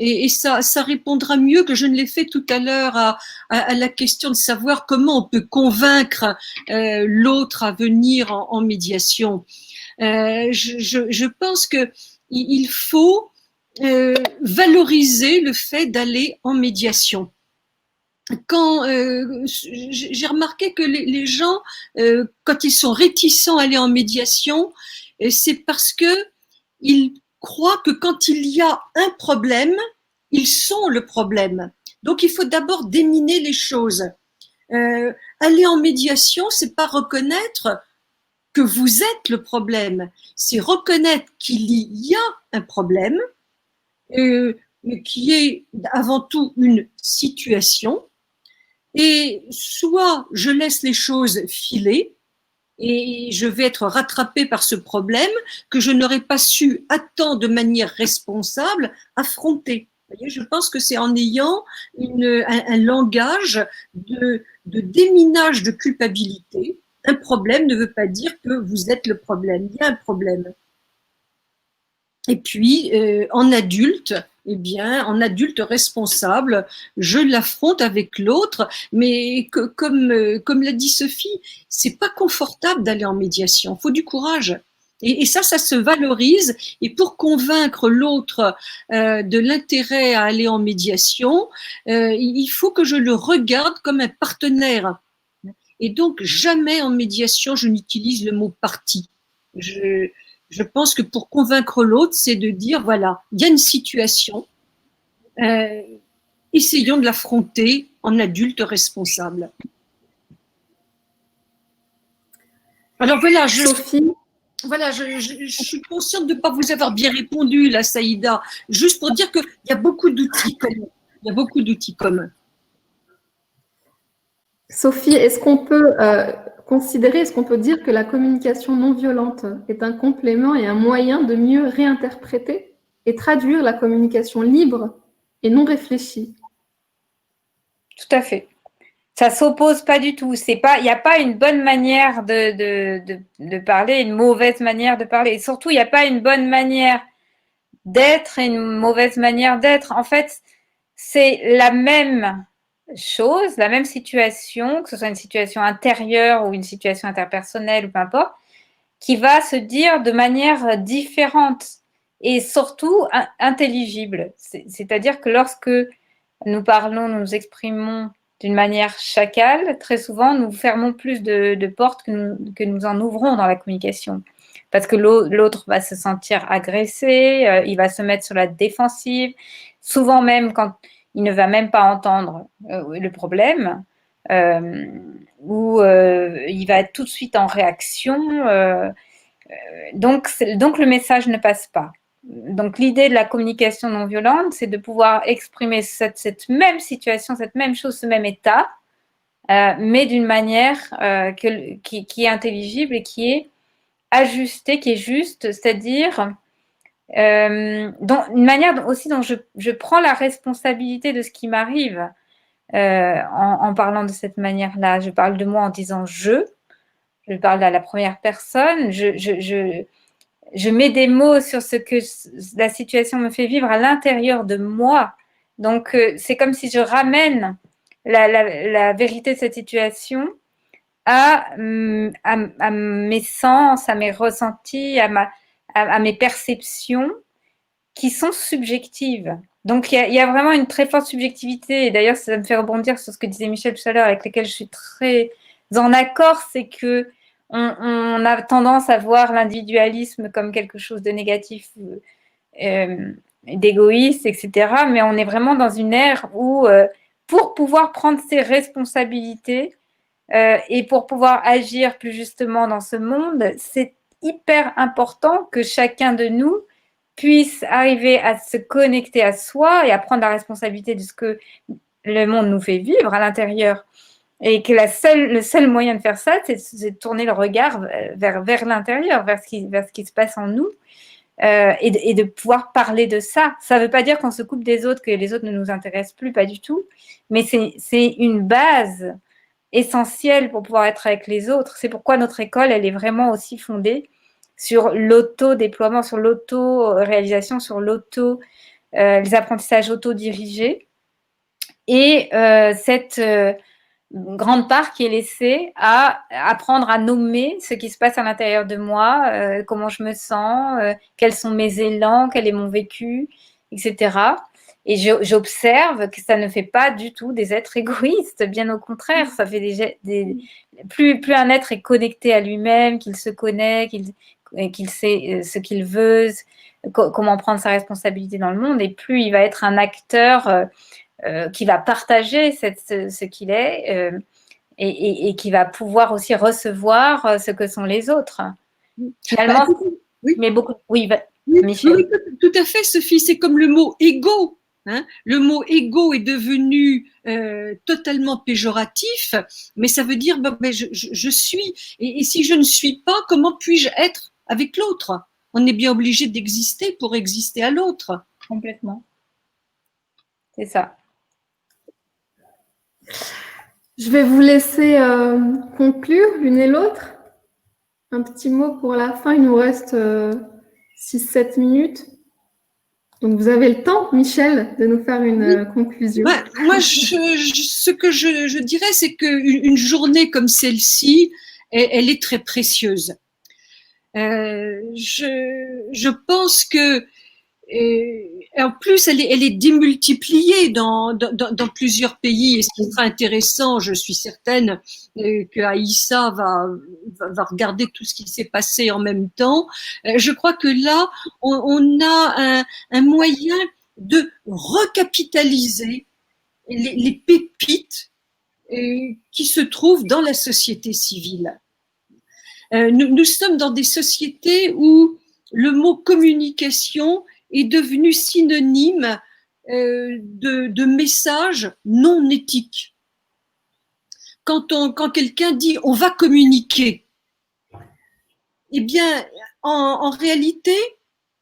et ça répondra mieux que je ne l'ai fait tout à l'heure à la question de savoir comment on peut convaincre l'autre à venir en médiation. Je pense que il faut valoriser le fait d'aller en médiation. Quand j'ai remarqué que les gens, quand ils sont réticents à aller en médiation, c'est parce que ils croient que quand il y a un problème, ils sont le problème. Donc il faut d'abord déminer les choses. Aller en médiation, c'est pas reconnaître que vous êtes le problème, c'est reconnaître qu'il y a un problème, qui est avant tout une situation, et soit je laisse les choses filer et je vais être rattrapée par ce problème que je n'aurais pas su à temps de manière responsable affronter. Vous voyez, je pense que c'est en ayant un langage de déminage de culpabilité. Un problème ne veut pas dire que vous êtes le problème. Il y a un problème. Et puis, en adulte, eh bien, en adulte responsable, je l'affronte avec l'autre, mais comme l'a dit Sophie, c'est pas confortable d'aller en médiation. Il faut du courage. Et ça se valorise. Et pour convaincre l'autre de l'intérêt à aller en médiation, il faut que je le regarde comme un partenaire. Et donc, jamais en médiation, je n'utilise le mot parti. Je pense que pour convaincre l'autre, c'est de dire, voilà, il y a une situation, essayons de l'affronter en adulte responsable. Alors voilà, Sophie, je suis consciente de ne pas vous avoir bien répondu, là, Saïda, juste pour dire qu'il y a beaucoup d'outils communs. Il y a beaucoup d'outils communs. Sophie, est-ce qu'on peut considérer, est-ce qu'on peut dire que la communication non violente est un complément et un moyen de mieux réinterpréter et traduire la communication libre et non réfléchie? Tout à fait. Ça s'oppose pas du tout. Il n'y a pas une bonne manière de parler, une mauvaise manière de parler. Et surtout, il n'y a pas une bonne manière d'être et une mauvaise manière d'être. En fait, c'est la même chose, la même situation, que ce soit une situation intérieure ou une situation interpersonnelle ou peu importe, qui va se dire de manière différente et surtout intelligible. C'est-à-dire que lorsque nous parlons, nous nous exprimons d'une manière chacale, très souvent, nous fermons plus de portes que nous en ouvrons dans la communication. Parce que l'autre va se sentir agressé, il va se mettre sur la défensive, souvent même quand il ne va même pas entendre le problème, ou il va être tout de suite en réaction. Donc le message ne passe pas. Donc l'idée de la communication non violente, c'est de pouvoir exprimer cette même situation, cette même chose, ce même état, mais d'une manière qui est intelligible et qui est ajustée, qui est juste, c'est-à-dire une manière aussi dont je prends la responsabilité de ce qui m'arrive en parlant de cette manière-là. Je parle de moi en disant je parle à la première personne, je mets des mots sur ce que la situation me fait vivre à l'intérieur de moi. Donc, c'est comme si je ramène la vérité de cette situation à mes sens, à mes ressentis, à mes perceptions qui sont subjectives. Donc, il y a vraiment une très forte subjectivité. Et d'ailleurs, ça me fait rebondir sur ce que disait Michel tout à l'heure, avec lequel je suis très en accord, c'est que on a tendance à voir l'individualisme comme quelque chose de négatif, d'égoïste, etc. Mais on est vraiment dans une ère où, pour pouvoir prendre ses responsabilités et pour pouvoir agir plus justement dans ce monde, c'est hyper important que chacun de nous puisse arriver à se connecter à soi et à prendre la responsabilité de ce que le monde nous fait vivre à l'intérieur. Et que le seul moyen de faire ça, c'est de tourner le regard vers l'intérieur, vers ce qui se passe en nous, et de pouvoir parler de ça. Ça ne veut pas dire qu'on se coupe des autres, que les autres ne nous intéressent plus, pas du tout. Mais c'est une base essentielle pour pouvoir être avec les autres. C'est pourquoi notre école, elle est vraiment aussi fondée sur l'auto-déploiement, sur l'auto-réalisation, sur les apprentissages auto-dirigés. Et cette grande part qui est laissée à apprendre à nommer ce qui se passe à l'intérieur de moi, comment je me sens, quels sont mes élans, quel est mon vécu, etc. Et j'observe que ça ne fait pas du tout des êtres égoïstes, bien au contraire, ça fait plus un être est connecté à lui-même, qu'il se connaît, qu'il sait ce qu'il veut, comment prendre sa responsabilité dans le monde, et plus il va être un acteur qui va partager ce qu'il est et qui va pouvoir aussi recevoir ce que sont les autres. Finalement, oui. Mais beaucoup. Oui, Michel. Oui, tout à fait, Sophie. C'est comme le mot égo. Hein. Le mot égo est devenu totalement péjoratif, mais ça veut dire je suis. Et si je ne suis pas, comment puis-je être avec l'autre? On est bien obligé d'exister pour exister à l'autre. Complètement. C'est ça. Je vais vous laisser conclure l'une et l'autre. Un petit mot pour la fin. Il nous reste 6-7 minutes. Donc, vous avez le temps, Michel, de nous faire une conclusion. Moi, ce que je dirais, c'est qu'une journée comme celle-ci, elle est très précieuse. Je pense que en plus, elle est démultipliée dans plusieurs pays. Et ce qui sera intéressant, je suis certaine que Aïssa va regarder tout ce qui s'est passé en même temps. Je crois que là, on a un moyen de recapitaliser les pépites qui se trouvent dans la société civile. Nous sommes dans des sociétés où le mot communication est devenu synonyme de message non éthique. Quand quelqu'un dit on va communiquer, eh bien, en réalité,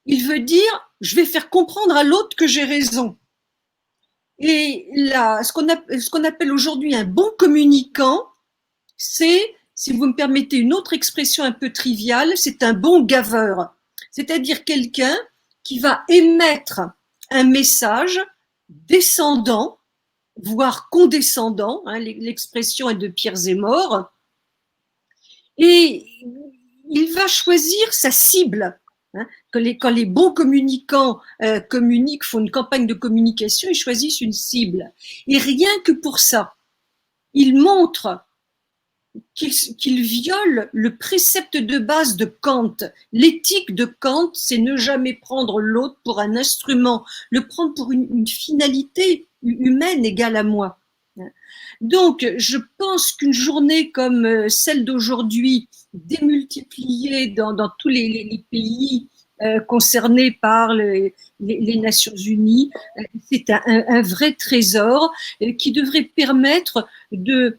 il veut dire je vais faire comprendre à l'autre que j'ai raison. Et là, ce qu'on appelle aujourd'hui un bon communicant, c'est, si vous me permettez une autre expression un peu triviale, c'est un bon gaveur. C'est-à-dire quelqu'un qui va émettre un message descendant, voire condescendant, hein, l'expression est de Pierre Zemmour, et il va choisir sa cible. Hein. Quand les bons communicants communiquent, font une campagne de communication, ils choisissent une cible. Et rien que pour ça, ils montrent qu'il viole le précepte de base de Kant. L'éthique de Kant, c'est ne jamais prendre l'autre pour un instrument, le prendre pour une finalité humaine égale à moi. Donc, je pense qu'une journée comme celle d'aujourd'hui, démultipliée dans tous les pays concernés par les Nations Unies, c'est un vrai trésor qui devrait permettre de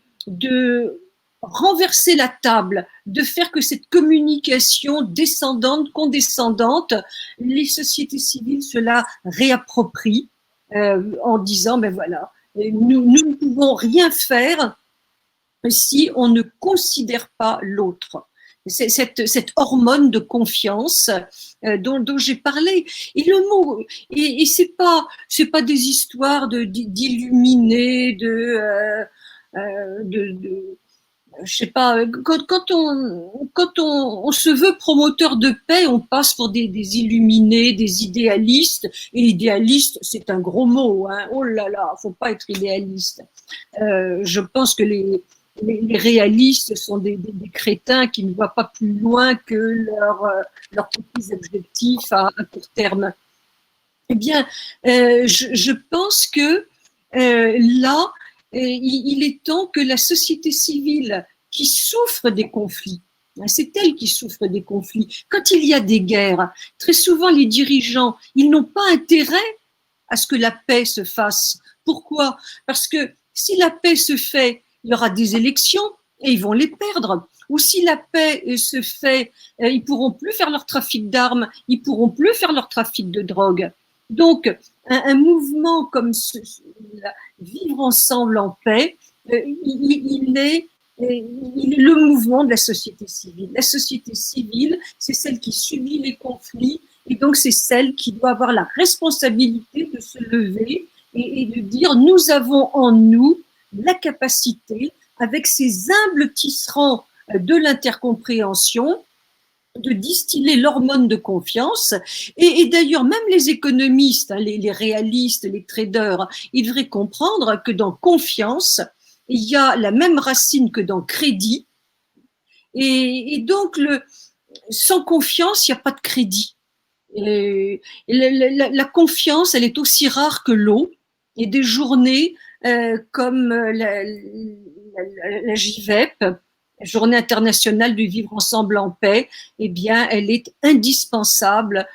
renverser la table, de faire que cette communication descendante, condescendante, les sociétés civiles se la réapproprient en disant, ben voilà, nous ne pouvons rien faire si on ne considère pas l'autre. cette hormone de confiance dont j'ai parlé. Et le mot, et c'est pas des histoires d'illuminés, je sais pas, quand on se veut promoteur de paix, on passe pour des illuminés, des idéalistes. Et idéaliste, c'est un gros mot, hein. Oh là là, faut pas être idéaliste. Je pense que les réalistes sont des crétins qui ne voient pas plus loin que leurs petits objectifs à court terme. Eh bien, je pense que là, il est temps que la société civile qui souffre des conflits, c'est elle qui souffre des conflits. Quand il y a des guerres, très souvent les dirigeants, ils n'ont pas intérêt à ce que la paix se fasse. Pourquoi? Parce que si la paix se fait, il y aura des élections et ils vont les perdre. Ou si la paix se fait, ils pourront plus faire leur trafic d'armes, ils pourront plus faire leur trafic de drogue. Donc, un mouvement comme vivre ensemble en paix, il est le mouvement de la société civile. La société civile, c'est celle qui subit les conflits et donc c'est celle qui doit avoir la responsabilité de se lever et de dire nous avons en nous la capacité, avec ces humbles tisserands de l'intercompréhension, de distiller l'hormone de confiance. Et d'ailleurs, même les économistes, les réalistes, les traders, ils devraient comprendre que dans confiance, il y a la même racine que dans crédit. Et donc, sans confiance, il n'y a pas de crédit. Et la confiance, elle est aussi rare que l'eau. Et des journées comme la JVEP, Journée internationale du vivre ensemble en paix, eh bien, elle est indispensable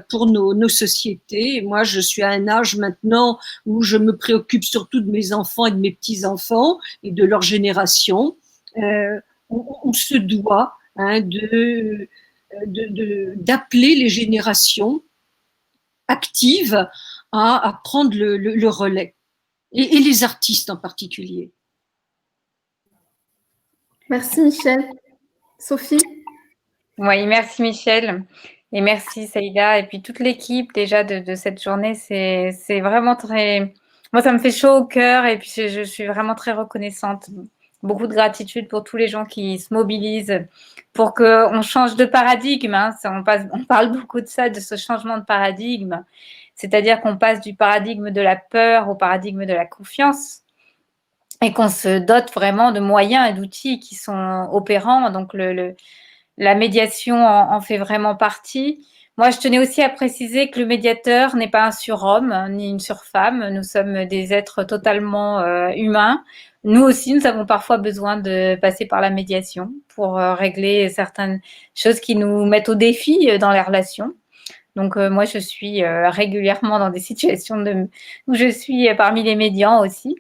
pour nos sociétés. Et moi, je suis à un âge maintenant où je me préoccupe surtout de mes enfants et de mes petits-enfants et de leur génération. On se doit d'appeler les générations actives à prendre le relais, et les artistes en particulier. Merci Michel. Sophie? Oui, merci Michel. Et merci Saïda. Et puis toute l'équipe déjà de cette journée, c'est vraiment très... Moi, ça me fait chaud au cœur et puis je suis vraiment très reconnaissante. Beaucoup de gratitude pour tous les gens qui se mobilisent pour qu'on change de paradigme. Hein. On parle beaucoup de ça, de ce changement de paradigme. C'est-à-dire qu'on passe du paradigme de la peur au paradigme de la confiance et qu'on se dote vraiment de moyens et d'outils qui sont opérants. Donc, la médiation en fait vraiment partie. Moi, je tenais aussi à préciser que le médiateur n'est pas un surhomme ni une surfemme. Nous sommes des êtres totalement humains. Nous aussi, nous avons parfois besoin de passer par la médiation pour régler certaines choses qui nous mettent au défi dans les relations. Donc, moi, je suis régulièrement dans des situations où je suis parmi les médians aussi,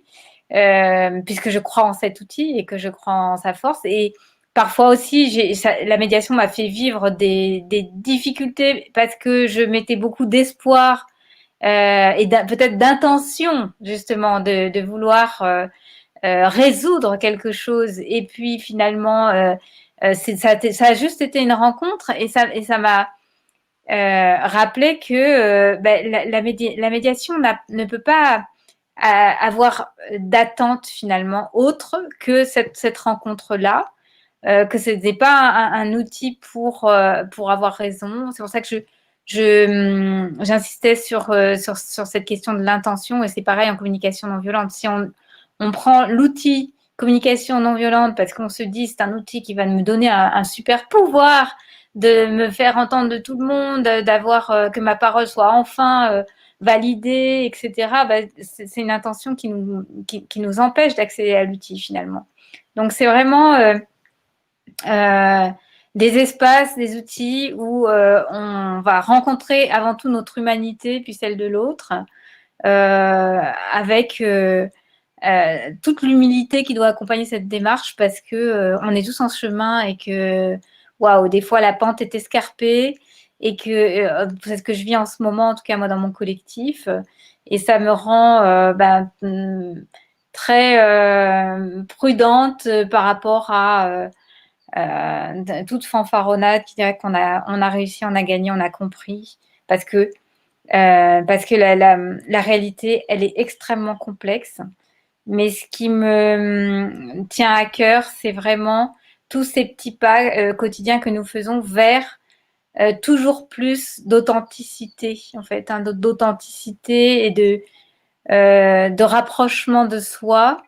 puisque je crois en cet outil et que je crois en sa force. Et parfois aussi, la médiation m'a fait vivre des difficultés parce que je mettais beaucoup d'espoir et peut-être d'intention, justement, de vouloir résoudre quelque chose. Et puis, finalement, ça a juste été une rencontre et ça m'a rappeler que la médiation ne peut pas avoir d'attente finalement autre que cette rencontre-là, que ce n'est pas un outil pour avoir raison. C'est pour ça que j'insistais sur cette question de l'intention, et c'est pareil en communication non violente. Si on prend l'outil communication non violente parce qu'on se dit c'est un outil qui va me donner un super pouvoir de me faire entendre de tout le monde, d'avoir que ma parole soit enfin validée, etc. C'est une intention qui nous empêche d'accéder à l'outil finalement. Donc c'est vraiment des espaces, des outils où on va rencontrer avant tout notre humanité puis celle de l'autre, avec toute l'humilité qui doit accompagner cette démarche parce que on est tous en chemin et que waouh, des fois la pente est escarpée et que c'est ce que je vis en ce moment, en tout cas moi dans mon collectif, et ça me rend très prudente par rapport à toute fanfaronnade qui dirait qu'on a réussi, on a gagné, on a compris, parce que la réalité, elle est extrêmement complexe. Mais ce qui me tient à cœur, c'est vraiment tous ces petits pas quotidiens que nous faisons vers toujours plus d'authenticité, en fait, hein, d'authenticité et de rapprochement de soi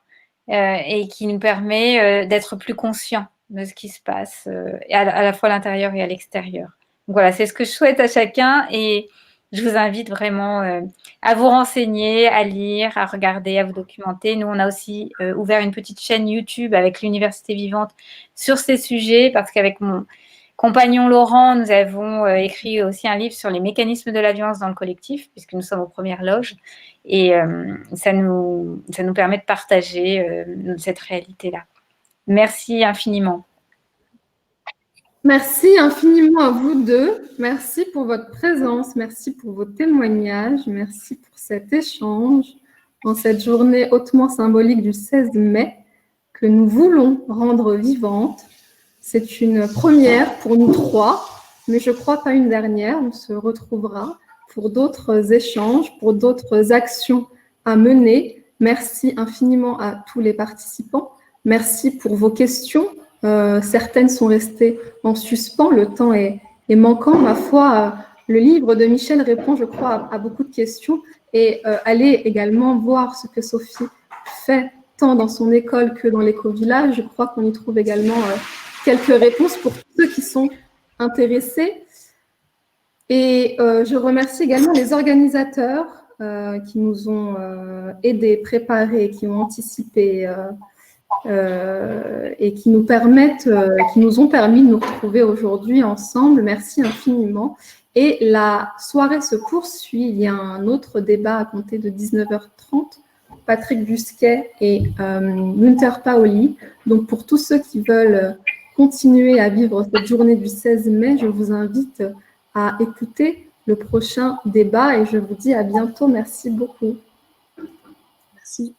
et qui nous permet d'être plus conscients de ce qui se passe à la fois à l'intérieur et à l'extérieur. Donc voilà, c'est ce que je souhaite à chacun et je vous invite vraiment à vous renseigner, à lire, à regarder, à vous documenter. Nous, on a aussi ouvert une petite chaîne YouTube avec l'Université Vivante sur ces sujets parce qu'avec mon compagnon Laurent, nous avons écrit aussi un livre sur les mécanismes de la violence dans le collectif puisque nous sommes aux premières loges et ça nous permet de partager cette réalité-là. Merci infiniment. Merci infiniment à vous deux. Merci pour votre présence, merci pour vos témoignages, merci pour cet échange en cette journée hautement symbolique du 16 mai que nous voulons rendre vivante. C'est une première pour nous trois, mais je crois pas une dernière. On se retrouvera pour d'autres échanges, pour d'autres actions à mener. Merci infiniment à tous les participants. Merci pour vos questions. Certaines sont restées en suspens. Le temps est manquant. Ma foi, le livre de Michel répond, je crois, à beaucoup de questions. Et allez également voir ce que Sophie fait tant dans son école que dans l'éco-village. Je crois qu'on y trouve également quelques réponses pour ceux qui sont intéressés. Et je remercie également les organisateurs qui nous ont aidés, préparés, qui ont anticipé et qui nous ont permis de nous retrouver aujourd'hui ensemble. Merci infiniment. Et la soirée se poursuit. Il y a un autre débat à compter de 19h30. Patrick Busquet et Gunther Paoli. Donc, pour tous ceux qui veulent continuer à vivre cette journée du 16 mai, je vous invite à écouter le prochain débat et je vous dis à bientôt. Merci beaucoup. Merci.